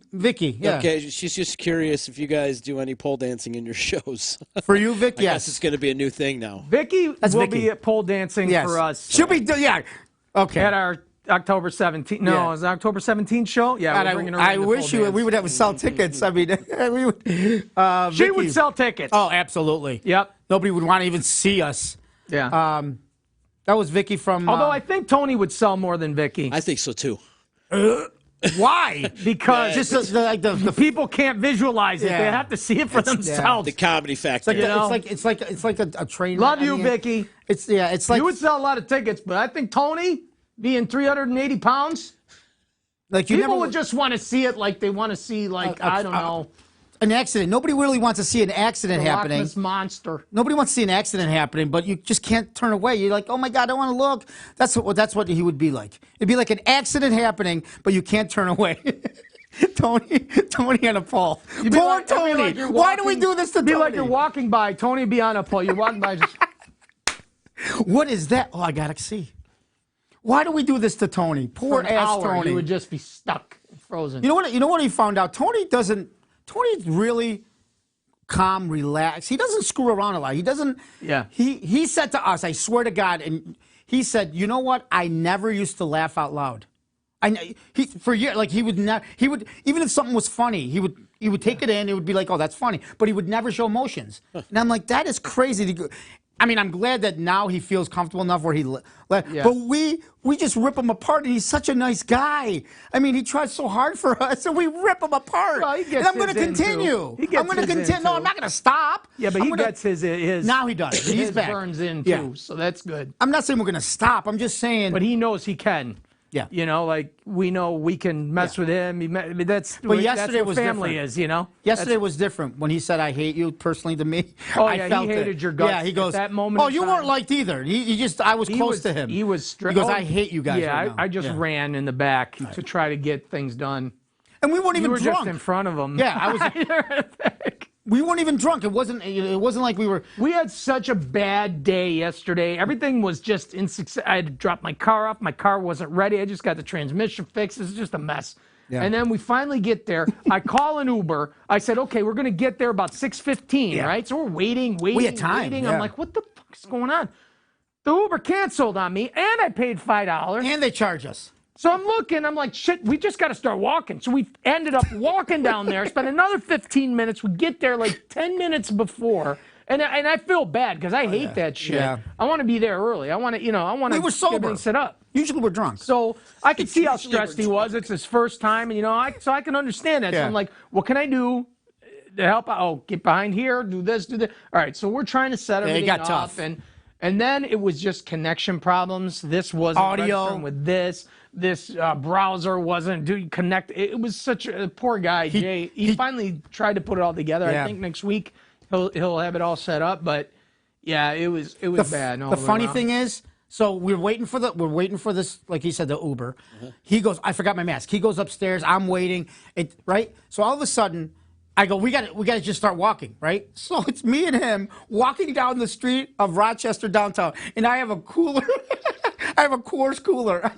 Yeah. okay, she's just curious if you guys do any pole dancing in your shows. For you, Vic, I guess it's yes. going to be a new thing now. Vicky will Vicky. be at pole dancing Yes. for us She'll be, yeah. Okay. at our October 17th. No, Yeah. it's the October 17th show. Yeah, God, we're bringing her I in to wish pole we dance. would have sell tickets. I mean, we would. She Vicky. would sell tickets. Oh, absolutely. Yep. Nobody would want to even see us. Yeah. That was Vicky from. Although I think Tony would sell more than Vicky. I think so too. Why? Because just the people can't visualize it. Yeah. They have to see it for themselves. The comedy factor. it's like a train. Love wreck. you, Vicky. It's like You would sell a lot of tickets, but I think Tony being 380 pounds, like you people never would just want to see it like they want to see, like, I don't know. An accident. Nobody really wants to see an accident happening. Loch Ness Monster. Nobody wants to see an accident happening, but you just can't turn away. You're like, oh my God, I want to look. That's what he would be like. It'd be like an accident happening, but you can't turn away. Tony on a pole. Poor Tony. Why do we do this to Tony? Be like you're walking by. Tony be on a pole. You're walking by. Just. What is that? Oh, I gotta see. Why do we do this to Tony? Poor ass Tony. He would just be stuck, frozen. You know what he found out? Tony's really calm, relaxed. He doesn't screw around a lot. He doesn't. Yeah. He said to us, I swear to God, and he said, you know what? I never used to laugh out loud. For years, like he would even if something was funny, he would take it in. It would be like, oh, that's funny, but he would never show emotions. And I'm like, that is crazy. I mean, I'm glad that now he feels comfortable enough where but we just rip him apart, and he's such a nice guy. I mean, he tries so hard for us, and we rip him apart. Well, he gets and I'm going to his in, continue. too. I'm going to continue. No, I'm not going to stop. Yeah, but he gets his. Now he does. He's his back. burns in too, Yeah. so that's good. I'm not saying we're going to stop. I'm just saying. But he knows he can. Yeah. You know, like we know we can mess with him. That's yesterday what was family different. is, you know. Yesterday was different when he said, "I hate you personally." To me, Oh, I yeah, felt he hated it. your guts Yeah, he goes. at that moment Oh, in you time. weren't liked either. I was close to him. He was He goes, "I hate you guys." Yeah, right now." I just Yeah. ran in the back to try to get things done. And we weren't You even were drunk. just in front of him. Yeah, I was. We weren't even drunk. It wasn't like we were. We had such a bad day yesterday. Everything was just in success. I had to drop my car off. My car wasn't ready. I just got the transmission fixed. It was just a mess. Yeah. And then we finally get there. I call an Uber. I said, okay, we're going to get there about 6:15, right? So we're waiting. We had time. waiting. Yeah. I'm like, what the fuck is going on? The Uber canceled on me, and I paid $5. And they charge us. So I'm looking, I'm like, shit, we just got to start walking. So we ended up walking down there, spent another 15 minutes. We get there like 10 minutes before. And I feel bad because I hate that shit. Yeah. I want to be there early. I want to, We were sober. get everything set up. Usually we're drunk. So I could see how stressed he was. It's his first time, and so I can understand that. So I'm like, what can I do to help out? Oh, get behind here, do this, do that. All right, so we're trying to set everything got up. tough. And then it was just connection problems. This wasn't Audio registering with this. This browser wasn't doing connect. It was such a poor guy, Jay. He finally tried to put it all together. Yeah. I think next week he'll have it all set up. But yeah, it was bad. The funny thing is, so we're waiting for this, like he said, the Uber. He goes, I forgot my mask. He goes upstairs. I'm waiting. Right. So all of a sudden, I go, we got to just start walking, right? So it's me and him walking down the street of Rochester downtown, and I have a cooler. I have a Coors cooler.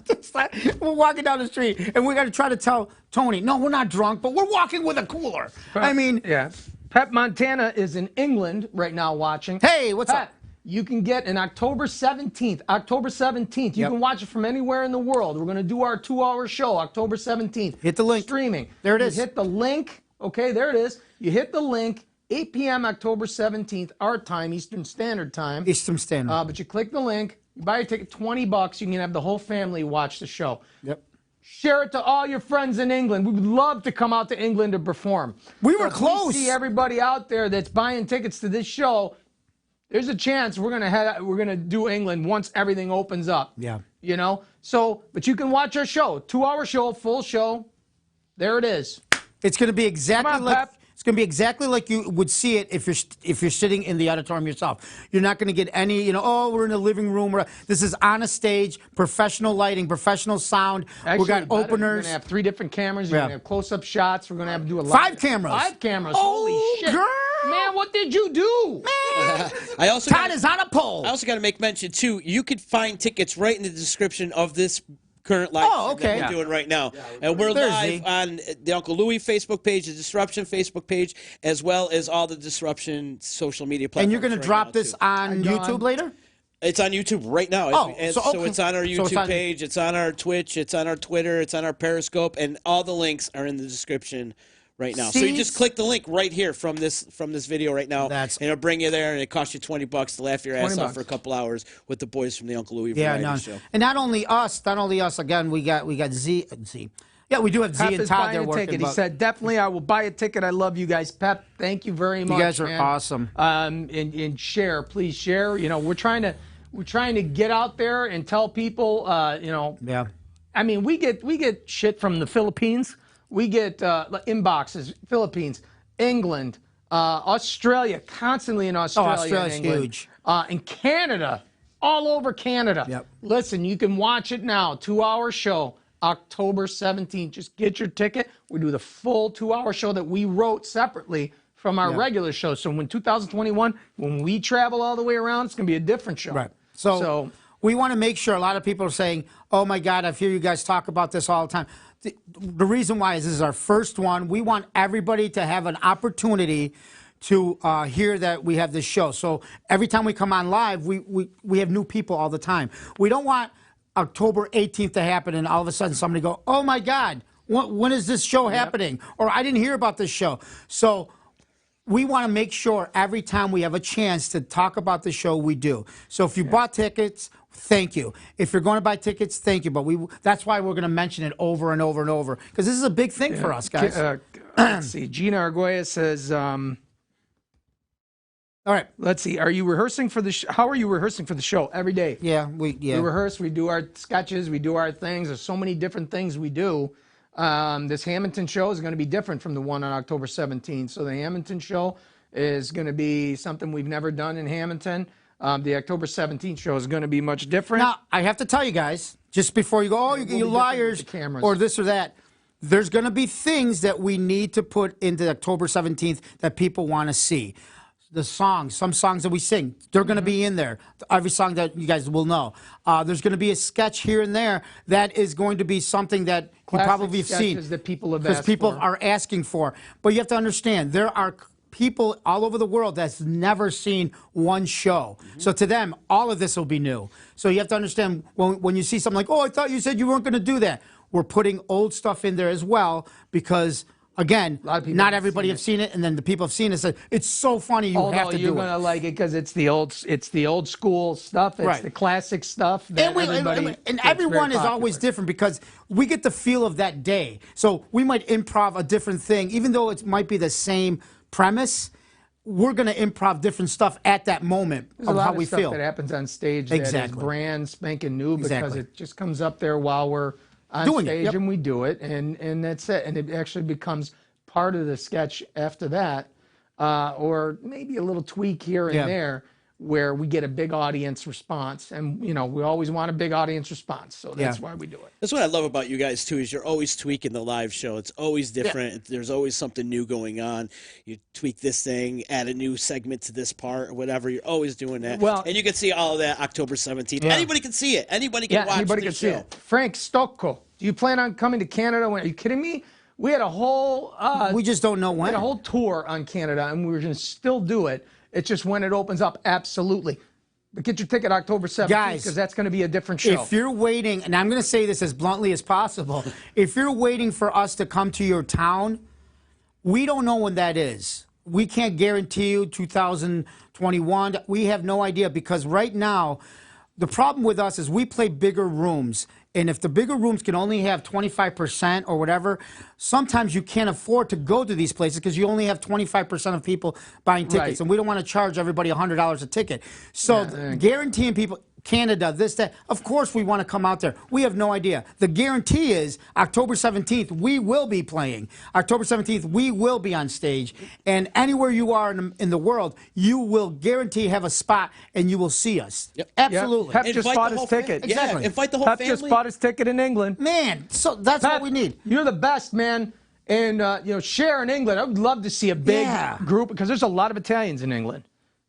We're walking down the street, and we got to try to tell Tony, no, we're not drunk, but we're walking with a cooler. I mean, yeah. Pep Montana is in England right now watching. Hey, what's Pep, up? You can get an October 17th. October 17th. You can watch it from anywhere in the world. We're going to do our 2-hour show October 17th. Hit the link. Streaming. There it is. You hit the link. Okay, there it is. You hit the link. 8 p.m. October 17th, our time, Eastern Standard Time. Eastern Standard. But you click the link. You buy your ticket, $20. You can have the whole family watch the show. Yep. Share it to all your friends in England. We would love to come out to England to perform. We were close. We see everybody out there that's buying tickets to this show. There's a chance we're gonna do England once everything opens up. Yeah. So, but you can watch our show, 2-hour show, full show. There it is. It's going to be exactly Come on, like. Pep. It's going to be exactly like you would see it if you're sitting in the auditorium yourself. You're not going to get any, oh, we're in the living room. This is on a stage, professional lighting, professional sound. Actually, we got We're openers. going to have 3 different cameras. You're going to have close-up shots. We're going to have to do a lot. 5 cameras. 5 cameras. Oh, Holy shit. girl. Man, what did you do? I also Todd is on a pole. I also got to make mention too. You could find tickets right in the description of this current live stream that we're doing right now. And we're live on the Uncle Louie Facebook page, the Disruption Facebook page, as well as all the Disruption social media platforms. And you're going to drop this on YouTube later? It's on YouTube right now. So it's on our YouTube page, it's on our Twitch, it's on our Twitter, it's on our Periscope, and all the links are in the description right now. So you just click the link right here from this video right now, and it'll bring you there, and it costs you $20 to laugh your ass off for a couple hours with the boys from the Uncle Louie Variety Show. And not only us. Again, we got Z. Yeah, we do have Z Pep and is Todd buying there a working. ticket. He but said, definitely, I will buy a ticket. I love you guys. Pep, thank you very much. You guys are man. awesome. And share, please share. You know, we're trying to get out there and tell people. You know, Yeah. I mean, we get shit from the Philippines. We get inboxes, Philippines, England, Australia, constantly in Australia. Oh, Australia's and England. huge. And Canada, all over Canada. Yep. Listen, you can watch it now. 2-hour show, October 17th. Just get your ticket. We do the full 2-hour show that we wrote separately from our regular show. So when 2021, when we travel all the way around, it's going to be a different show. Right. So we want to make sure. A lot of people are saying, "Oh my God, I hear you guys talk about this all the time." The reason why is this is our first one. We want everybody to have an opportunity to hear that we have this show. So every time we come on live, we have new people all the time. We don't want October 18th to happen and all of a sudden somebody go, "Oh my God, when is this show happening?" Or "I didn't hear about this show." So we want to make sure every time we have a chance to talk about the show, we do. So if you bought tickets, thank you. If you're going to buy tickets, thank you. But that's why we're going to mention it over and over and over, because this is a big thing for us, guys. Let's see. Gina Arguelles says, all right. let's see. Are you rehearsing for the how are you rehearsing for the show every day? Yeah, We yeah. rehearse, we do our sketches, we do our things. There's so many different things we do. This Hamilton show is going to be different from the one on October 17th. So the Hamilton show is going to be something we've never done in Hamilton. The October 17th show is going to be much different. Now, I have to tell you guys, just before you go, "Oh, you liars," with the cameras. or this or that, there's going to be things that we need to put into October 17th that people want to see. The songs, some songs that we sing, they're going to be in there. Every song that you guys will know. There's going to be a sketch here and there that is going to be something that you probably have seen. Sketches that people have because asked people for. are asking for. But you have to understand, there are people all over the world that's never seen one show. So to them, all of this will be new. So you have to understand when you see something like, "Oh, I thought you said you weren't going to do that." We're putting old stuff in there as well because, again, not everybody have seen it, and then the people have seen it said, "It's so funny, you have to do it." You're gonna like it because it's the old school stuff. It's the classic stuff. That And everyone is always different because we get the feel of that day. So we might improv a different thing, even though it might be the same premise. We're going to improv different stuff at that moment of how we stuff feel. That happens on stage that is brand spanking new because it just comes up there while we're on Doing stage and we do it, and that's it. And it actually becomes part of the sketch after that, or maybe a little tweak here and there where we get a big audience response. And, you know, we always want a big audience response, so that's why we do it. That's what I love about you guys, too, is you're always tweaking the live show. It's always different. There's always something new going on. You tweak this thing, add a new segment to this part, or whatever. You're always doing that. Well, and you can see all of that October 17th. Anybody can see it. Anybody can watch anybody the can show. see it. Frank Stocco, do you plan on coming to Canada? Are you kidding me? We had a whole... we just don't know when. We had a whole tour on Canada, and we were going to still do it. It's just when it opens up, absolutely. But get your ticket October 17th, because that's going to be a different show. If you're waiting, and I'm going to say this as bluntly as possible, if you're waiting for us to come to your town, we don't know when that is. We can't guarantee you 2021. We have no idea, because right now, the problem with us is we play bigger rooms. And if the bigger rooms can only have 25% or whatever, sometimes you can't afford to go to these places because you only have 25% of people buying tickets. And we don't want to charge everybody $100 a ticket. So guaranteeing people, Canada, this, that, of course we want to come out there. We have no idea. The guarantee is October 17th, we will be playing. October 17th, we will be on stage. And anywhere you are in the world, you will guarantee have a spot and you will see us. Absolutely. Pep just bought his ticket. Exactly. Yeah, invite the whole Pep family. just bought his ticket in England. Man, so that's Pep, what we need. You're the best, man. And, you know, share in England. I would love to see a big group because there's a lot of Italians in England.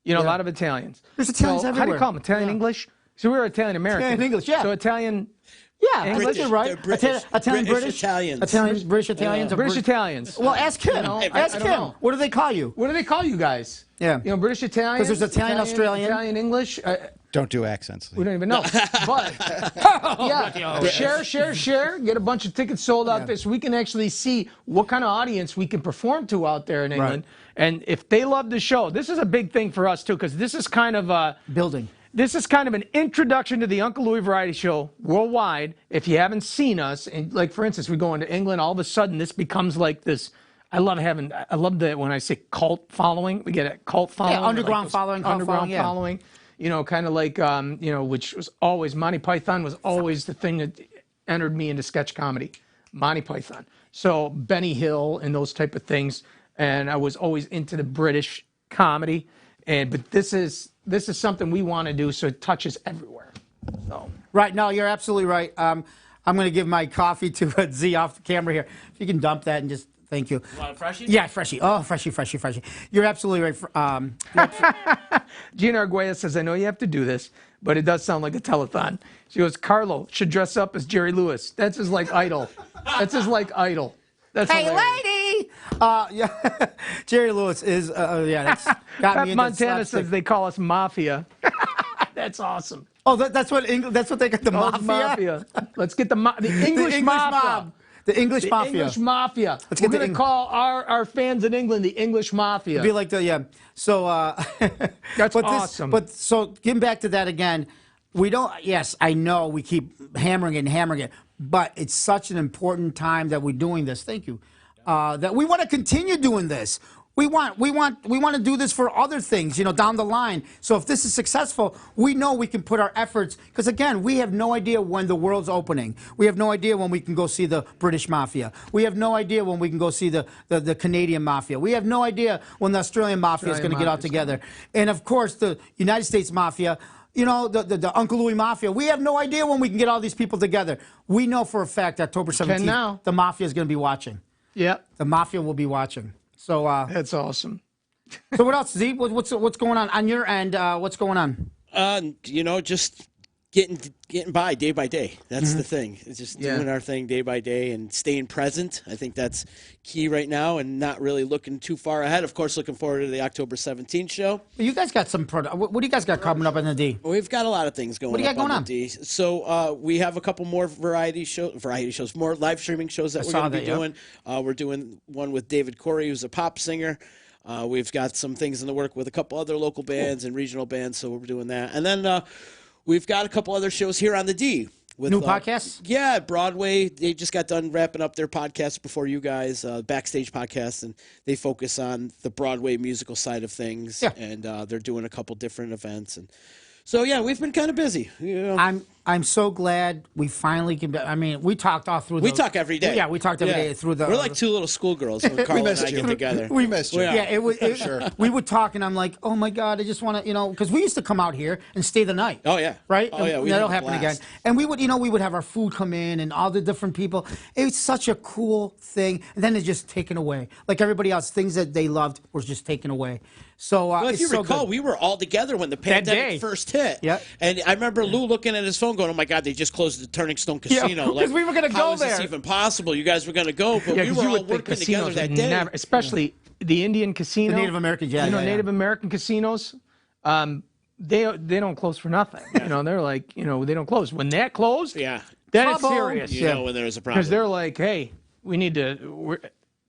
You know, a lot of Italians. There's Italians everywhere. How do you call them? Italian English? So we're Italian American. Italian English, So Italian. English, you're right. British. Italian, British Italians. British Italians. British Italians. Well, ask him. Ask him. know. What do they call you? What do they call you guys? Yeah. You know, British Italians. 'Cause there's Italian, Australian. Italian English. Don't do accents. We don't even know. But share. Get a bunch of tickets sold out there so we can actually see what kind of audience we can perform to out there in England. And if they love the show, this is a big thing for us too, because this is kind of building. This is kind of an introduction to the Uncle Louie Variety Show worldwide. If you haven't seen us, and like for instance, we go into England, all of a sudden this becomes like this. I love that when I say cult following, we get a cult following. Yeah, underground following, underground yeah. following. You know, kind of like which was always Monty Python was always the thing that entered me into sketch comedy, Monty Python. So Benny Hill and those type of things, and I was always into the British comedy, but this is something we want to do, so it touches everywhere. So. Right. No, you're absolutely right. I'm going to give my coffee to Z off the camera here. If you can dump that and just thank you. You want a freshie? Yeah, freshie. Oh, freshie. You're absolutely right. Gina Arguelles says, I know you have to do this, but it does sound like a telethon. She goes, Carlo should dress up as Jerry Lewis. That's his like idol. That's his like idol. That's Hey, hilarious. lady! Yeah, Jerry Lewis is, that's got Pat me into Montana slapstick. says they call us mafia. That's awesome. Oh, that's what they got, the Oh, it's mafia? Let's get the English mafia. mob. The English The mafia. English mafia. Let's We're get the going to call our fans in England the English mafia. Be like yeah. So That's but awesome. But so getting back to that again, we don't. Yes, I know we keep hammering it, but it's such an important time that we're doing this. Thank you. That we want to continue doing this. We want to do this for other things, down the line. So if this is successful, we know we can put our efforts, because again, we have no idea when the world's opening. We have no idea when we can go see the British Mafia. We have no idea when we can go see the Canadian Mafia. We have no idea when the Australian Mafia is going to get out together. And of course, the United States Mafia, the Uncle Louie Mafia. We have no idea when we can get all these people together. We know for a fact October 17th, the Mafia is going to be watching. Yeah. The Mafia will be watching. So that's awesome. So what else, Z? What's going on your end? What's going on? Just getting by day by day. That's the thing. It's just doing our thing day by day and staying present. I think that's key right now, and not really looking too far ahead. Of course, looking forward to the October 17th show. You guys got some what do you guys got coming up in the D? We've got a lot of things going. What do you got going on? The D. So we have a couple more variety shows, more live streaming shows that we're going to be doing. We're doing one with David Corey, who's a pop singer. We've got some things in the work with a couple other local bands and regional bands, so we're doing that. And then we've got a couple other shows here on the D. With, new podcasts? Yeah, Broadway. They just got done wrapping up their podcast before you guys, Backstage Podcast, and they focus on the Broadway musical side of things. Yeah. And they're doing a couple different events. And so, yeah, we've been kind of busy. I'm so glad we finally can. I mean, we talked all through. We talk every day. Yeah, we talked every day through the. We're like two little schoolgirls when Carl and I get together. We missed you. Yeah, it was. Sure. We would talk, and I'm like, oh my god, I just want to, because we used to come out here and stay the night. Oh yeah. Right. Oh yeah. That'll happen again. And we would have our food come in and all the different people. It's such a cool thing, and then it's just taken away. Like everybody else, things that they loved was just taken away. So well, if you recall, we were all together when the pandemic first hit. Yeah. And I remember Lou looking at his phone, going, "Oh my God, they just closed the Turning Stone Casino." because we were going to go how is there. this even possible? You guys were going to go, but we were all working together that day. Especially the Indian casino, the Native Americans. Yeah, Native American casinos. They don't close for nothing. They're like, they don't close. When that closed, Yeah. then it's Trouble. serious. You know when there was a problem. Because they're like, hey, we need to.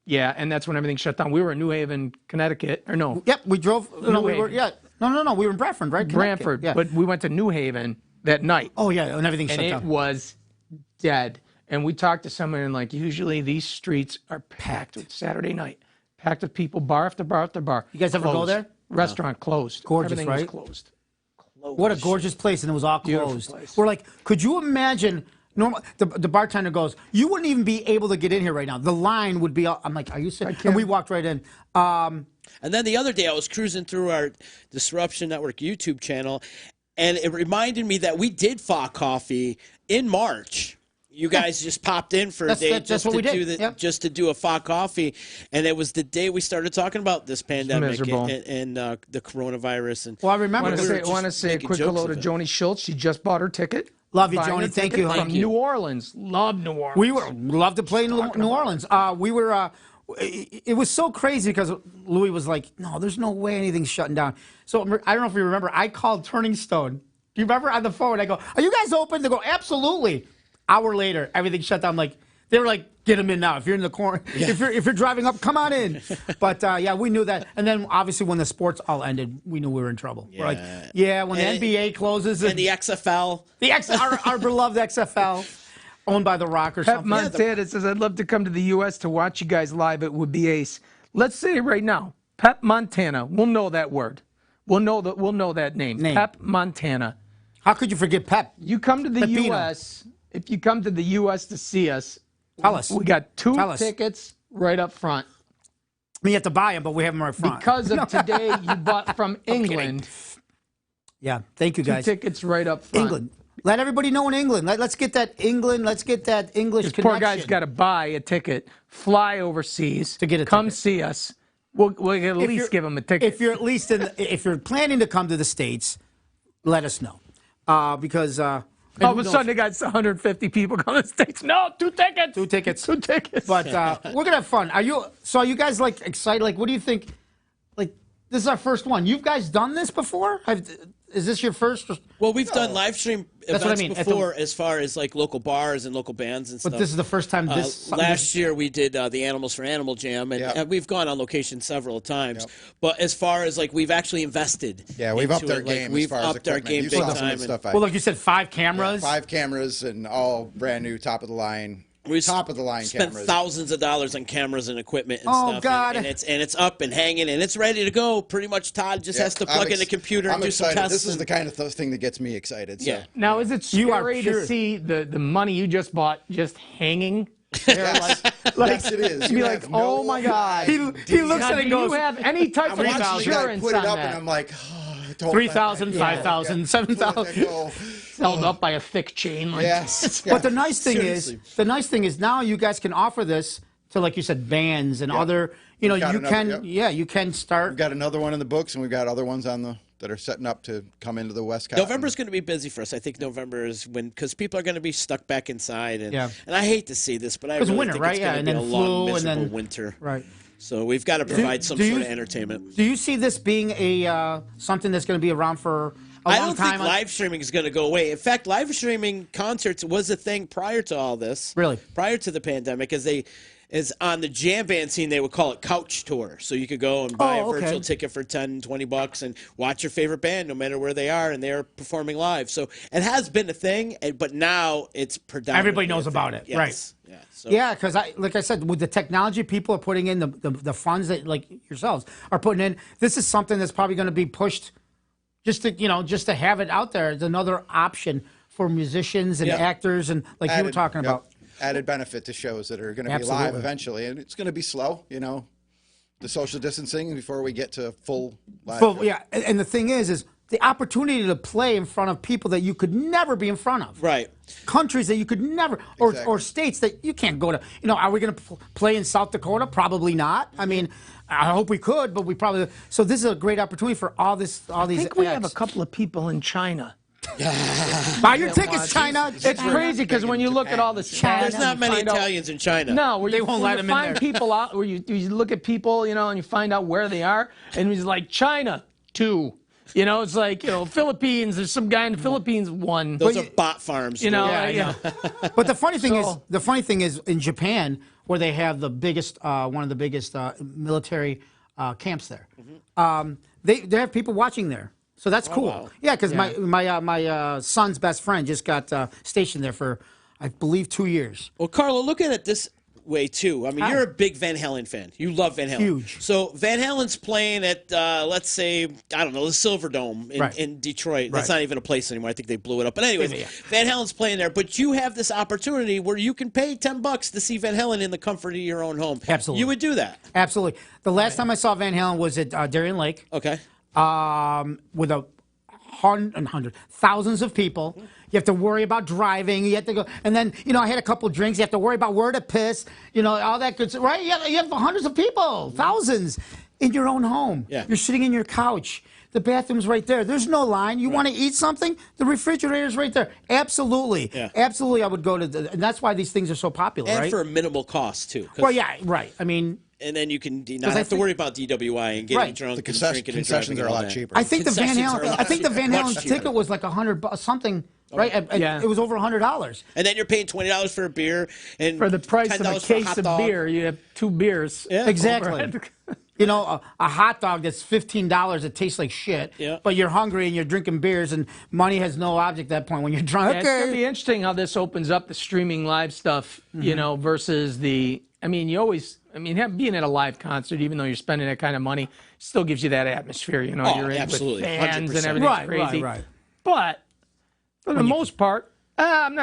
And that's when everything shut down. We were in New Haven, Connecticut, or no? Yep, we drove. No, we Haven. were. Yeah, no. We were in Bradford, right? Brantford. Yeah. But we went to New Haven that night. Oh yeah, and everything and shut it down. was dead. And we talked to someone, and like usually these streets are packed with Saturday night, packed with people, bar after bar after bar. You guys ever go Closed. there? Restaurant closed. Gorgeous, Everything right? was closed. What a gorgeous place, and it was all Beautiful closed. place. We're like, could you imagine? Normal. The bartender goes, you wouldn't even be able to get in here right now. The line would be. I'm like, are you serious? And we walked right in. And then the other day, I was cruising through our Disruption Network YouTube channel, and it reminded me that we did Facoffee in March. You guys just popped in for a day just to do a Facoffee, and it was the day we started talking about this pandemic and the coronavirus. And well, I remember. I want to say a quick hello to Joni Schultz. She just bought her ticket. Love you, Joni. Thank you. From New Orleans. Love New Orleans. We love to play in New Orleans. We were. It was so crazy because Louie was like, "No, there's no way anything's shutting down." So I don't know if you remember. I called Turning Stone. Do you remember on the phone? I go, "Are you guys open?" They go, "Absolutely." Hour later, everything shut down. I'm like, They were like, get them in now. If you're in the corner, if you're driving up, come on in. But yeah, we knew that. And then obviously when the sports all ended, we knew we were in trouble. Yeah. We're like, yeah, when the NBA closes and the XFL, our beloved XFL, owned by The Rock or Pep something. Montana says, I'd love to come to the U.S. to watch you guys live. It would be ace. Let's say it right now. Pep Montana. We'll know that word. We'll know that name. Pep Montana. How could you forget Pep? You come to the Pepino. U.S. If you come to the U.S. to see us, tell us. We got two tickets right up front. I mean, you have to buy them, but we have them right front. Because of today, you bought from England. Yeah, thank you, guys. 2 tickets right up front. England. Let everybody know in England. Let's get that England. Let's get that English connection. Poor guy's got to buy a ticket, fly overseas to get a come ticket. See us. We'll at least give him a ticket. If you're at least if you're planning to come to the States, let us know. Because all of a sudden they got 150 people coming to the States. No, 2 tickets. 2 tickets. 2 tickets. But we're gonna have fun. Are you guys like excited? Like, what do you think? Like, this is our first one. You've guys done this before? Is this your first? Well, we've done live stream That's events what I mean. before, as far as like local bars and local bands and stuff. But this is the first time last year we did the Animals for Animal Jam, and we've gone on location several times. Yep. But as far as like we've actually invested, Yeah, we've upped into our it. Like, game. we've as far upped as our equipment. game You big saw some time. of the stuff. Well, like you said, 5 cameras. 5 cameras and all brand new, top of the line. We top of the line spent cameras. thousands of dollars on cameras and equipment and Oh, stuff. God. And it's up and hanging and it's ready to go. Pretty much Todd just has to plug in the computer and do some tests. This is the kind of thing that gets me excited. So. Yeah. Now, is it You are scary pure. to see the money you just bought just hanging there? Like, Yes, it is. be You like, have no oh my God. He looks Now, at it do and goes, you have any type of I'm watching the guy insurance put it on up, that? and I'm like, oh, I don't 3,000, let that go. 5,000, Yeah. 7,000. Let that go. Held up by a thick chain. Like, Yes. But the nice thing Seriously. is now you guys can offer this to, like you said, bands and other. You know, We've got you another- can. Yeah, you can start. We've got another one in the books, and we've got other ones that are setting up to come into the West Coast. November's going to be busy for us. I think November is because people are going to be stuck back inside, and I hate to see this, but I really winter, think right? it's Yeah, going and to be then a long, flu, and miserable then- winter. Right. So we've got to provide some do sort you- of entertainment. Do you see this being a something that's going to be around for a I long don't time? think live streaming is going to go away. In fact, live streaming concerts was a thing prior to all this. Really? Prior to the pandemic, as on the jam band scene, they would call it couch tour. So you could go and buy a virtual ticket for $10, $20 and watch your favorite band no matter where they are, and they're performing live. So it has been a thing, but now it's predominantly Everybody knows a thing. about it, Yes. right? Yeah. So Yeah, because like I said, with the technology people are putting in, the funds that like yourselves are putting in, this is something that's probably going to be pushed just to have it out there. It's another option for musicians and actors and like you were talking about. Added benefit to shows that are going to be live eventually, and it's going to be slow. You know, the social distancing before we get to full live. Yeah, and the thing is the opportunity to play in front of people that you could never be in front of. Right. Countries that you could never, or states that you can't go to. You know, are we going to play in South Dakota? Probably not. I mean, I hope we could, but we probably. So this is a great opportunity for all these. I think we have a couple of people in China. Buy your tickets, China. It's crazy because when you look at all the stats, there's not many Italians in China. No, where They you, won't where let you them in find there. people out where you look at people, you know, and you find out where they are, and it's like China 2. You know, it's like, you know, Philippines. There's some guy in the Philippines 1. Those are bot farms. You know, Yeah, I know. But the funny thing is, in Japan, where they have the biggest, one of the biggest military camps there, they have people watching there. So that's cool. wow. Yeah, because my son's best friend just got stationed there for, I believe, 2 years. Well, Carlo, look at it this way too. I mean, you're a big Van Halen fan. You love Van Halen. Huge. So Van Halen's playing at, let's say, I don't know, the Silver Dome in Detroit. That's not even a place anymore. I think they blew it up. But anyways, Van Halen's playing there. But you have this opportunity where you can pay $10 to see Van Halen in the comfort of your own home. Absolutely. You would do that. Absolutely. The last time I saw Van Halen was at Darien Lake. Okay. With thousands of people. You have to worry about driving. You have to go, and then I had a couple drinks. You have to worry about where to piss. All that good stuff, right? You have hundreds of people, thousands, in your own home. Yeah. You're sitting in your couch. The bathroom's right there. There's no line. You want to eat something? The refrigerator's right there. Absolutely, absolutely. I would go to, and that's why these things are so popular, And right? for a minimal cost too. Well, yeah, right. I mean. And then you can not have to worry about DWI and getting drunk The and drinking and concessions driving are and a all lot that. cheaper. I think the Van Concessions are a Halen. lot I think the cheaper. Van Much Halen cheaper. ticket was like $100 something. right? It was over $100. And then you're paying $20 for a beer, and for the price of a $10 for case of beer, you have 2 beers. Yeah, exactly. You know, a hot dog that's $15 that tastes like shit, but you're hungry and you're drinking beers, and money has no object at that point when you're drunk. Yeah, it's going to be interesting how this opens up the streaming live stuff, you know, versus the. I mean, being at a live concert, even though you're spending that kind of money, still gives you that atmosphere. You know, you're in absolutely. with fans 100%. and everything's crazy. Right. But for the most part, I'm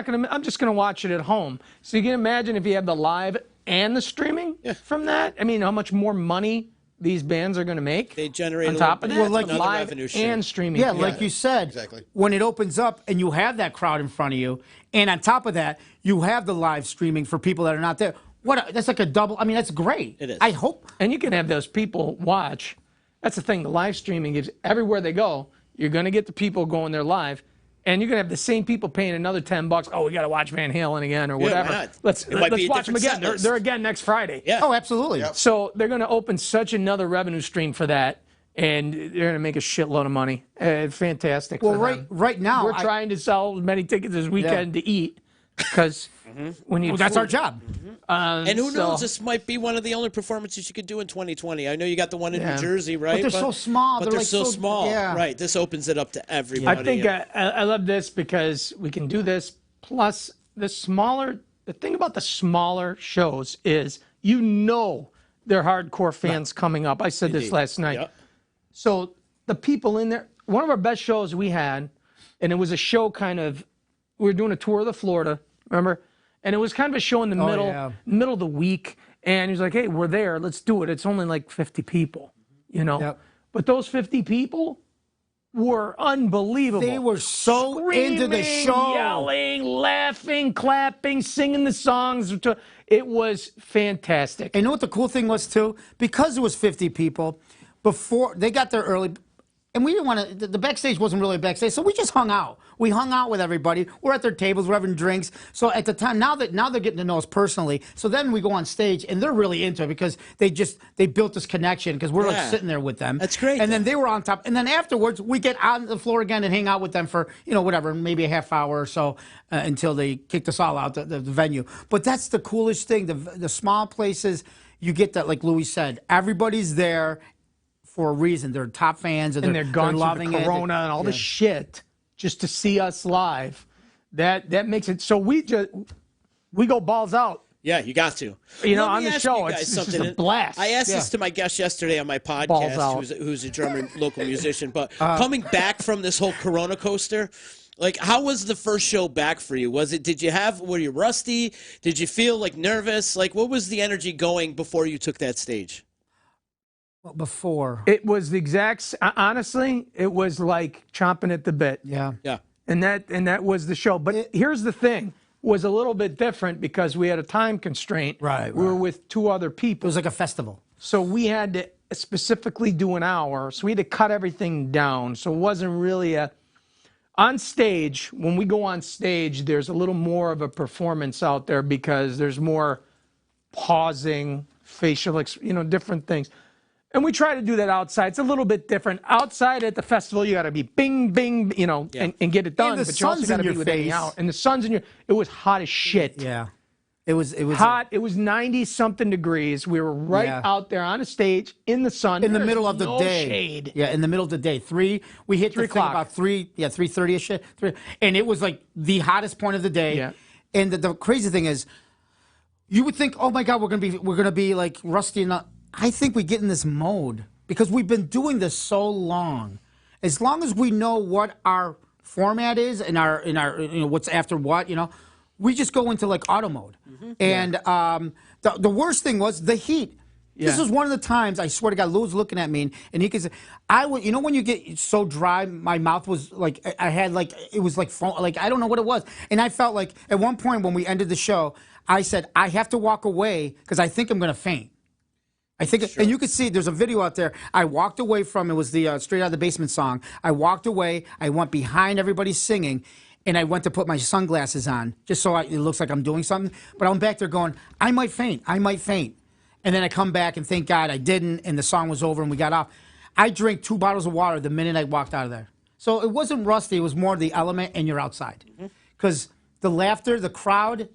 just gonna watch it at home. So you can imagine if you have the live and the streaming from that. I mean, how much more money these bands are going to make. They generate on top of that, like live and streaming. Yeah, like you said, exactly. When it opens up and you have that crowd in front of you, and on top of that, you have the live streaming for people that are not there. That's like a double. I mean, that's great. It is. I hope. And you can have those people watch. That's the thing. The live streaming gives everywhere they go. You're going to get the people going there live. And you're going to have the same people paying another $10. Oh, we got to watch Van Halen again or whatever. Yeah, let's watch them again. They're again next Friday. Yeah. Oh, absolutely. Yep. So they're going to open such another revenue stream for that, and they're going to make a shitload of money. Fantastic. Well, right now we're trying to sell as many tickets as we can to eat because when you that's our job. And who knows? This might be one of the only performances you could do in 2020. I know you got the one in New Jersey, right? But they're so small. But they're like so small. Yeah. Right. This opens it up to everybody. I think I love this because we can do this. Plus, the thing about the smaller shows is they're hardcore fans coming up. I said this last night. Yep. So the people in there, one of our best shows we had, and it was a show we were doing a tour of the Florida, remember? And it was kind of a show in the middle of the week. And he was like, hey, we're there. Let's do it. It's only like 50 people, you know? Yep. But those 50 people were unbelievable. They were so Screaming, into the show. Yelling, laughing, clapping, singing the songs. It was fantastic. And you know what the cool thing was, too? Because it was 50 people, before they got there early, and we didn't want to, the backstage wasn't really a backstage, so we just hung out. We hung out with everybody. We're at their tables, we're having drinks. So at the time, now they're getting to know us personally. So then we go on stage, and they're really into it because they built this connection because we're like sitting there with them. That's great. And then they were on top. And then afterwards, we get on the floor again and hang out with them for, whatever, maybe a half hour or so until they kicked us all out the venue. But that's the coolest thing. The small places, you get that, like Louie said, everybody's there for a reason. They're top fans, and they're gone loving through the Corona and all the shit just to see us live. That makes it so we go balls out. Yeah, you got to. On the show, it's just a blast. I asked this to my guest yesterday on my podcast, who's a German local musician. But coming back from this whole Corona coaster, like, how was the first show back for you? Were you rusty? Did you feel like nervous? Like, what was the energy going before you took that stage? Well, before. It was the exact, honestly, it was like chomping at the bit. Yeah. Yeah. And that was the show. But here's the thing. Was a little bit different because we had a time constraint. Right. We were with 2 other people. It was like a festival. So we had to specifically do an hour. So we had to cut everything down. So it wasn't really on stage, when we go on stage, there's a little more of a performance out there because there's more pausing, facial, different things. And we try to do that outside. It's a little bit different. Outside at the festival, you got to be bing, bing, and get it done. And but you also got to be within the hour. And the sun's in your. It was hot as shit. Yeah, it was hot. It was 90-something degrees. We were right out there on a stage in the sun. In the middle of the day. Shade. Yeah, in the middle of the day. We hit 3 the thing about 3:30ish. And it was like the hottest point of the day. Yeah. And the crazy thing is, you would think, oh my God, we're gonna be like rusty enough. I think we get in this mode because we've been doing this so long. As long as we know what our format is and our what's after what, we just go into like auto mode. Mm-hmm. And the worst thing was the heat. Yeah. This was one of the times, I swear to God, Lou was looking at me and he could say, when you get so dry, my mouth was like, I had like, it was like, I don't know what it was. And I felt like at one point when we ended the show, I said, I have to walk away because I think I'm going to faint. And you can see there's a video out there. I walked away from, it was the Straight Out of the Basement song. I walked away, I went behind everybody singing, and I went to put my sunglasses on, just so it looks like I'm doing something. But I'm back there going, I might faint. And then I come back and thank God I didn't, and the song was over and we got off. I drank 2 bottles of water the minute I walked out of there. So it wasn't rusty. It was more the element, and you're outside. Because the laughter, the crowd,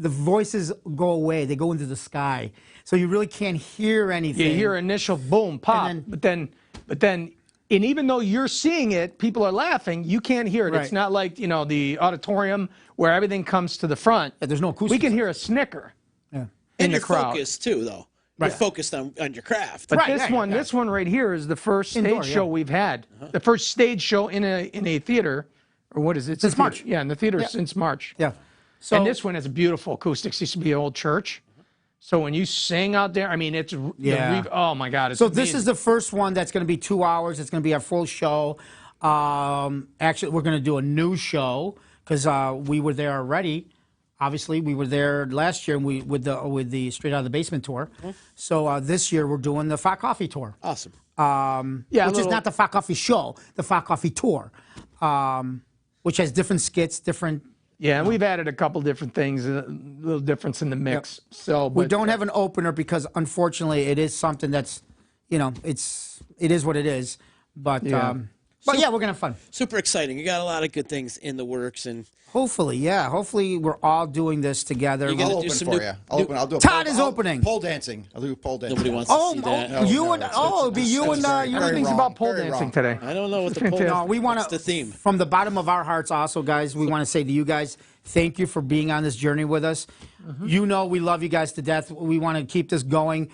the voices go away. They go into the sky. So you really can't hear anything. You hear initial boom, pop, but then, and even though you're seeing it, people are laughing, you can't hear it. Right. It's not like, the auditorium where everything comes to the front. Yeah, there's no acoustics. We can hear a snicker in And the you're crowd. focused, too, though. You're focused on your craft. But this one right here is the first stage show we've had. The first stage show in a theater, or what is it? Since March. Yeah, in the theater since March. Yeah. So, and this one has beautiful acoustics. It used to be an old church. So when you sing out there, I mean, it's oh my God, it's so amazing. this is the first one that's going to be 2 hours. It's going to be our full show. Actually, we're going to do a new show because we were there already. Obviously, we were there last year with the Straight Out of the Basement tour. So this year we're doing the Facoffee tour. Awesome. Which is not the Facoffee show, the Facoffee tour, which has different skits, different. Yeah, and we've added a couple different things, a little difference in the mix. So we don't have an opener because unfortunately it is something that's, it is what it is. But yeah, we're gonna have fun. Super exciting. You got a lot of good things in the works, and hopefully we're all doing this together. You're gonna I'll do open some for new- you. I'll open. I'll do. Todd is opening. Pole dancing. I'll do pole dancing. Nobody wants to see that. It'd be you and you. What things about pole dancing today? I don't know what the Fantastic. poll. No, we want What's the theme? from the bottom of our hearts. Also, guys, we want to say to you guys, thank you for being on this journey with us. We love you guys to death. We want to keep this going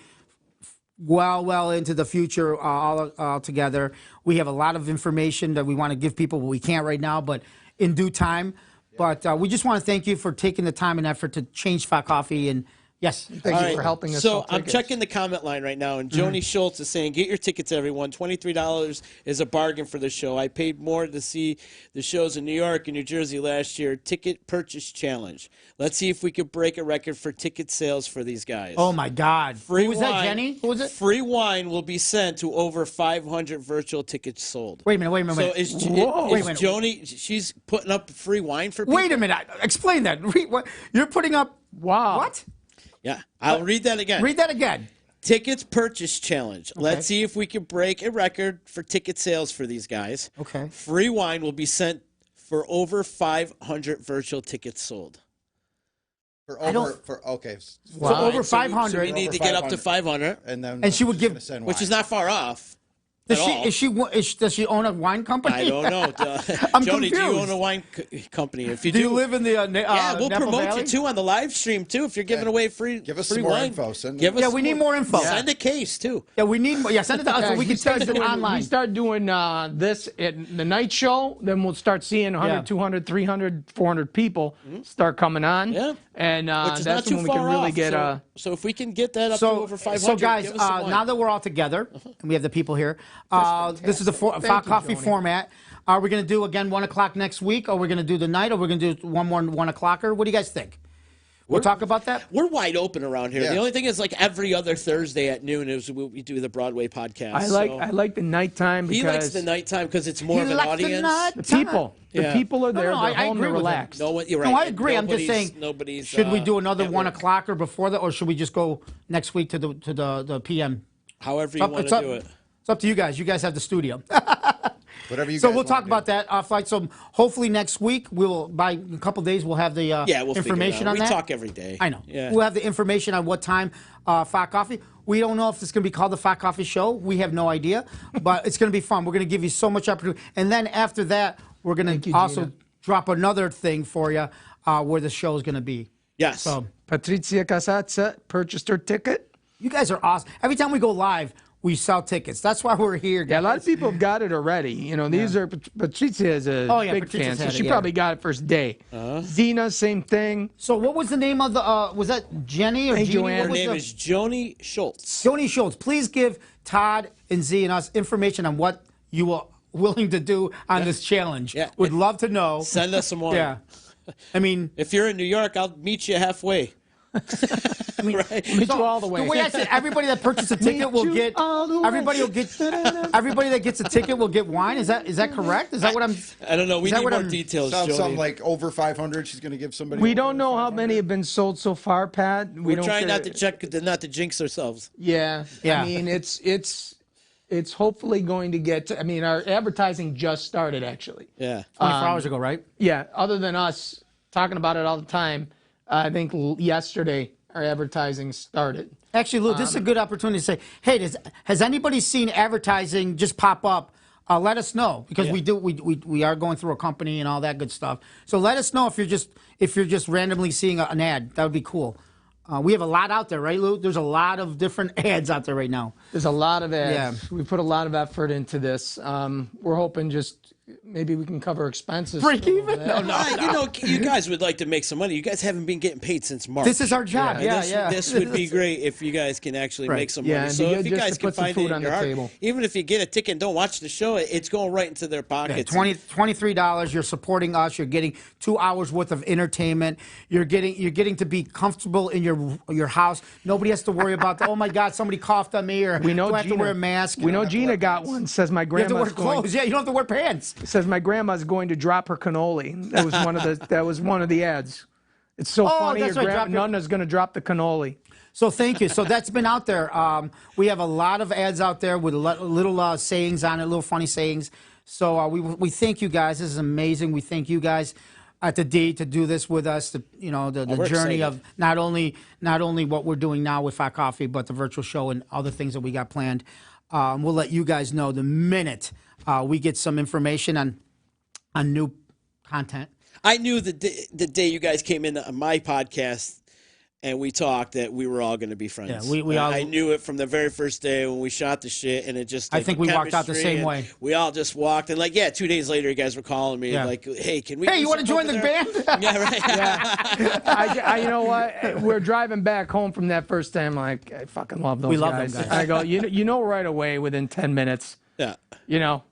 well into the future all together. We have a lot of information that we want to give people, but we can't right now, but in due time. But we just want to thank you for taking the time and effort to change Facoffee. And yes, Thank you for helping us. So sell I'm tickets. checking the comment line right now, and Joni Schultz is saying, "Get your tickets, everyone. $23 is a bargain for the show. I paid more to see the shows in New York and New Jersey last year. Ticket purchase challenge. Let's see if we could break a record for ticket sales for these guys." oh my God, Free who was wine, that? Jenny? Who was it? Free wine will be sent to over 500 virtual tickets sold. Wait a minute. So is Whoa. Wait a minute. Joni? She's putting up free wine for people. Wait a minute. Explain that. What? You're putting up. Wow. What? Yeah, I'll read that again. Read that again. Tickets purchase challenge. Let's see if we can break a record for ticket sales for these guys. Okay. Free wine will be sent for over 500 virtual tickets sold. For So okay. over So 500. we need to get up to 500, And she would give- gonna send which is wine. not far off. Does at all. does she own a wine company? I don't know. I'm Joni, do you confused. own a wine company? If you Do you live in the yeah, we'll Napa promote Valley? you too on the live stream too. If you're giving away free, Give us free some more wine. info. Send Give us Yeah, we need more info. Send a case too. Yeah, we need more. Yeah, send it to us so we can test it online. We start doing this at the night show, then we'll start seeing 100, Yeah. 200, 300, 400 people start coming on. Yeah. And Which is that's not too when we far can really off. get so if we can get that up to over 500, So guys, give us some wine. now that we're all together and we have the people here, this is the Facoffee format. Are we going to do again 1 o'clock next week? Or we're going to do the night? Or we're going to do one more 1 o'clocker? What do you guys think? We'll talk about that. We're wide open around here. Yeah. The only thing is, like every other Thursday at noon is we do the Broadway podcast. I like the nighttime because He likes the nighttime because it's more of an likes the audience. night- the people. Yeah. The people are there. No, they're I home. agree They're with him. relaxed. No one, you're right. No, I agree. I'm just saying. Nobody's. Should we do another at 1 work. o'clocker before that, or should we just go next week to the PM? However you want to do it. It's up to you guys. You guys have the studio. Whatever you So guys we'll talk wanna about that offline. So hopefully next week by a couple days we'll have the Yeah, we'll information figure it out. on We that. talk every day. I know. Yeah. We'll have the information on what time Facoffee. We don't know if it's going to be called the Facoffee Show. We have no idea, but it's going to be fun. We're going to give you so much opportunity, and then after that, we're going to also drop another thing for you where the show is going to be. Yes. So Patricia Casazza purchased her ticket. you guys are awesome. Every time we go live, we sell tickets. That's why we're here. Yeah, a lot of people have got it already. You know, these are Patricia is a big Patricia's fan, so had it, she yeah. probably got it first day. Zena, same thing. So what was the name of the? Was that Jenny or Hey, Jeannie? Joanne. What Her was name the- is Joni Schultz. Joni Schultz, please give Todd and Z and us information on what you are willing to do on this challenge. Yeah. Would love to know. Send us some wine. Yeah. I mean, If you're in New York, I'll meet you halfway. Right? Meet you all the way. the way I said, everybody that purchases a ticket will you get. all the way. Everybody will get. Everybody that gets a ticket will get wine. Is that correct? Is that what I'm? I don't know. We Is that need what more I'm- details, Sounds Joni. something like over 500. She's going to give somebody. We over don't know how 500. many have been sold so far, Pat. We're don't trying get not to check, not to jinx ourselves. Yeah. Yeah. I mean, it's It's hopefully going to get to, I mean, our advertising just started, actually. Yeah. 24 hours ago, right? Yeah, other than us talking about it all the time, I think yesterday our advertising started. Actually, Lou, this is a good opportunity to say, hey, has anybody seen advertising just pop up? Let us know, because we are going through a company and all that good stuff. So let us know if you're just randomly seeing an ad. That would be cool. We have a lot out there, right, Lou? There's a lot of different ads out there right now. There's a lot of ads. Yeah. We put a lot of effort into this. We're hoping just maybe we can cover expenses. Break even? No, you guys would like to make some money. You guys haven't been getting paid since March. This is our job. Yeah. This would be great if you guys can actually make some money. Yeah, So if you guys can put some find food it on in the your table. heart, even if you get a ticket and don't watch the show, it's going right into their pockets. $23. You're supporting us. You're getting 2 hours worth of entertainment. You're getting to be comfortable in your house. Nobody has to worry about oh my God, somebody coughed on me, or we know do I have to wear a mask? We know Gina got one. Says my You have to grandma's wear clothes. Yeah, you don't have to wear pants. Says my grandma's going to drop her cannoli. That was one of the ads. It's so funny. That's Your right, Nana's going to drop the cannoli. So thank you. So that's been out there. We have a lot of ads out there with little sayings on it, little funny sayings. So we thank you guys. This is amazing. We thank you guys at the D to do this with us. The journey of not only what we're doing now with Facoffee, but the virtual show and other things that we got planned. We'll let you guys know the minute we get some information on new content. I knew the day you guys came in on my podcast and we talked that we were all going to be friends. Yeah, I knew it from the very first day when we shot the shit, and it just. I think we walked out the same way. We all just walked, and 2 days later, you guys were calling me like, "Hey, can we? Hey, you want to join the band?" Yeah, right. Yeah. You know what? We're driving back home from that first time. Like, I fucking love those guys. We love them guys. I go, you know right away within 10 minutes. Yeah. You know.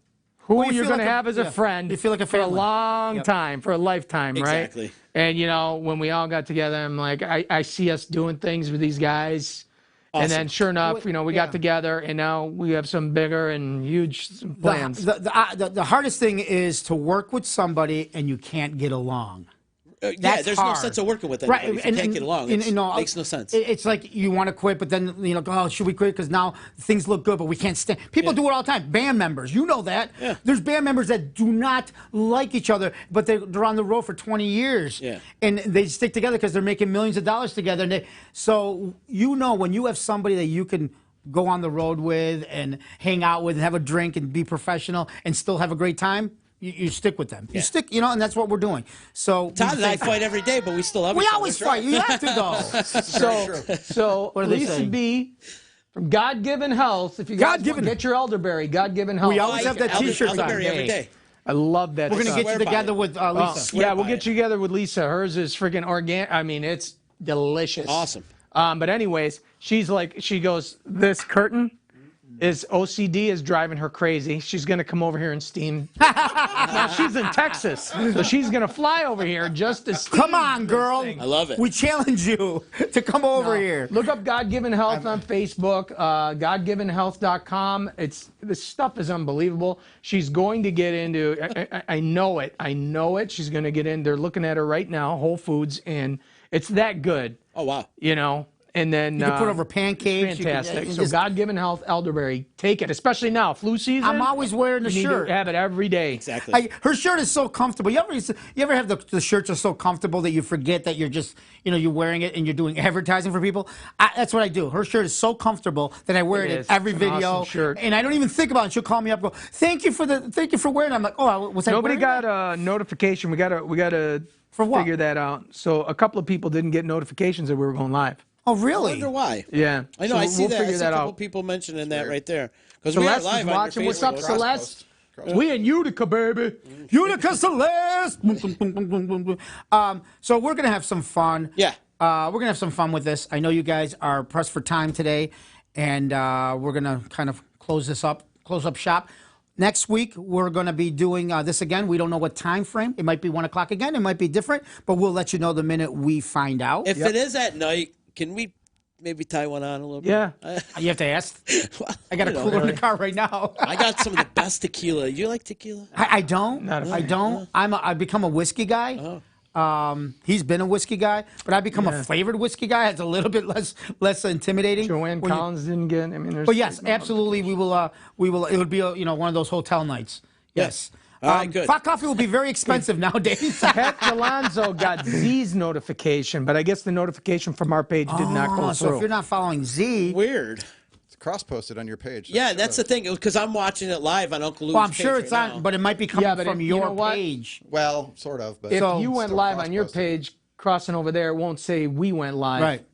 Who Well, you you're feel going to like have as a friend. You feel like a for a family. long time, for a lifetime, right? Exactly. And, when we all got together, I'm like, I see us doing things with these guys. Awesome. And then sure enough, we got together, and now we have some bigger and huge plans. The hardest thing is to work with somebody and you can't get along. There's no sense of working with anybody if you can't get along. It makes no sense. It's like you want to quit, but then should we quit because now things look good, but we can't stand. People do it all the time. Band members, you know that. Yeah. There's band members that do not like each other, but they're on the road for 20 years. Yeah. And they stick together because they're making millions of dollars together. And so when you have somebody that you can go on the road with and hang out with and have a drink and be professional and still have a great time. You stick with them. You stick, and that's what we're doing. So Todd and I fight every day, but we still love each other. We always fight. You have to go. So What are they Lisa saying? B from God Given Health. If you guys want, get your elderberry, God Given Health. We always have that T-shirt on. Elderberry every day. I love that. We're gonna get you together with Lisa. Yeah, we'll get you together with Lisa. Hers is freaking organic. I mean, it's delicious. Awesome. But anyways, she goes, this curtain is OCD is driving her crazy. She's going to come over here and steam. Now, she's in Texas, so she's going to fly over here just to steam. Come on, girl. I love it. We challenge you to come over here. Look up God Given Health on Facebook, godgivenhealth.com. This stuff is unbelievable. She's going to get into, I know it. She's going to get in. They're looking at her right now, Whole Foods, and it's that good. Oh, wow. And then You can put over pancakes. Fantastic. So God Given Health elderberry, take it, especially now, flu season. I'm always wearing the you shirt. Need to have it every day. Exactly. Her shirt is so comfortable. You ever have the shirts are so comfortable that you forget that you're just you're wearing it and you're doing advertising for people. That's what I do. Her shirt is so comfortable that I wear it in every video. Awesome shirt. And I don't even think about it. She'll call me up and go, thank you for wearing it. I'm like, oh, was I Nobody wearing got a notification. We gotta For what? figure that out. So a couple of people didn't get notifications that we were going live. Oh, I really? wonder why. Yeah. I know. So I see we'll that. I figure see a that couple out. people mentioning that right there. Because we are Celeste live is on watching. your What's up, Facebook. Celeste? We in Utica, baby. Utica Celeste. So we're going to have some fun. Yeah. We're going to have some fun with this. I know you guys are pressed for time today, and we're going to kind of close up shop. Next week, we're going to be doing this again. We don't know what time frame. It might be 1 o'clock again. It might be different, but we'll let you know the minute we find out. If it is at night, can we maybe tie one on a little bit? Yeah. You have to ask. I got a cooler in the car right now. I got some of the best tequila. You like tequila? I don't. Not a fan. I don't. I've become a whiskey guy. He's been a whiskey guy, but I've become a flavored whiskey guy. It's a little bit less intimidating. Joanne Collins didn't get. I mean, there's. But yes, absolutely, we will. It would be one of those hotel nights. Yes. All right, good. Facoffee will be very expensive nowadays. Pet Alonso got Z's notification, but I guess the notification from our page did not go So through. if you're not following Z, Weird. It's cross-posted on your page. Yeah, that's the thing, because I'm watching it live on Uncle Louie's well, I'm sure page it's right on, now. but it might be coming from you your know what? page. Well, sort of. But If So- you went still live on your cross-posted. page, crossing over there, it won't say we went live. Right.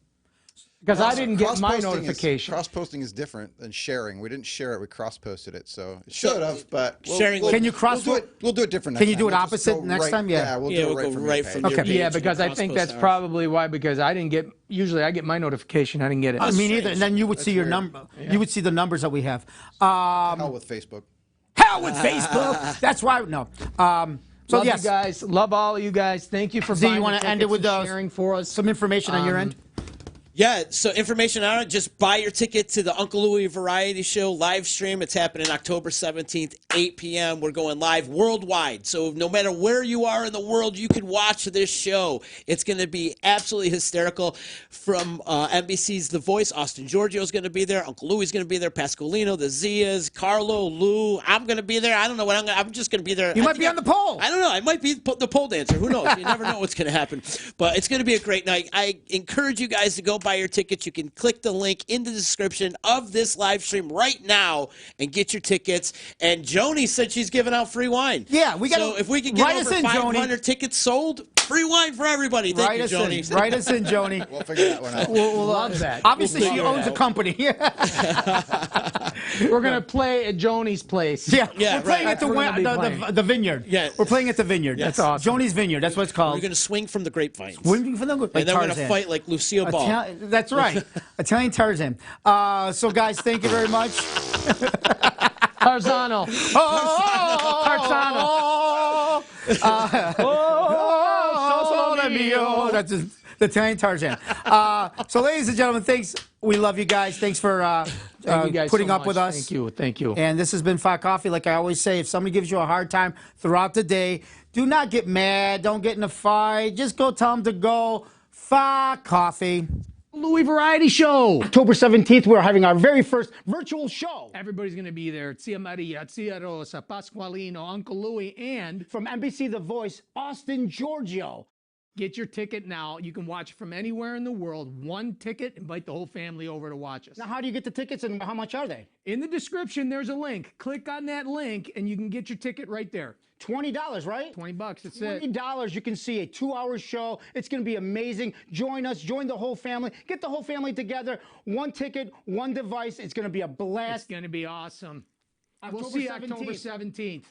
Because I didn't get my Cross-posting notification. Cross-posting is different than sharing. We didn't share it. We cross-posted it. So it should have, but Sharing- Can you cross- We'll do it different next Can you time. do it We'll just opposite go next right- time? Yeah. Yeah, we'll Yeah, do we'll it go from right your from page. your Okay. page. Yeah, and because I cross think post that's ours. probably why. Because I didn't get. Usually, I get my notification. I didn't get it. Me neither. And then you would see your number. You would see the numbers that we have. Hell with Facebook. Hell with Facebook. That's why. No. So Love yes, you guys. Love all of you guys. Thank you for Z, you buying wanna the end it tickets with and sharing for us. some information on your end. Yeah, so information on it, just buy your ticket to the Uncle Louie Variety Show live stream. It's happening October 17th, 8 p.m. We're going live worldwide. So no matter where you are in the world, you can watch this show. It's going to be absolutely hysterical. From NBC's The Voice, Austin Giorgio's going to be there. Uncle Louie's going to be there. Pasqualino, the Zias, Carlo, Lou. I'm going to be there. I don't know what I'm just going to be there. You might be on the pole. I don't know. I might be the pole dancer. Who knows? You never know what's going to happen. But it's going to be a great night. I encourage you guys to go buy your tickets. You can click the link in the description of this live stream right now and get your tickets. And Joni said she's giving out free wine. Yeah, we got. So if we can get over 500 tickets sold, free wine for everybody. Thank you, Joni. Write us in, Joni. We'll figure that one out. We'll love that. Obviously, We'll she love owns that. a company. We're gonna play at Joni's place. Yeah, Yeah, we're playing right. at the, That's where we're gonna be playing. the vineyard. Yeah. We're playing at the vineyard. That's awesome. Joni's Vineyard. That's what it's called. We're going to swing from the grapevines. Swinging for the like and then we're going to Tarzan. fight like Lucille Ball. That's right. Italian Tarzan. So, guys, thank you very much. Tarzano. Tarzano. That's the Italian Tarzan. So, ladies and gentlemen, thanks. We love you guys. Thanks for Thank you guys putting so up much. with us. Thank you. Thank you. And this has been Facoffee. Like I always say, if somebody gives you a hard time throughout the day, do not get mad. Don't get in a fight. Just go tell them to go Facoffee. Louie Variety Show. October 17th, we're having our very first virtual show. Everybody's going to be there. Tia Maria, Tia Rosa, Pasqualino, Uncle Louie, and From NBC The Voice, Austin Giorgio. get your ticket now. You can watch from anywhere in the world. One ticket, invite the whole family over to watch us. Now, how do you get the tickets and how much are they? In the description, there's a link. Click on that link and you can get your ticket right there. $20, right? $20, that's it. $20, you can see a 2-hour show. It's going to be amazing. Join us. Join the whole family. Get the whole family together. One ticket, one device. It's going to be a blast. It's going to be awesome. We'll October see you October 17th.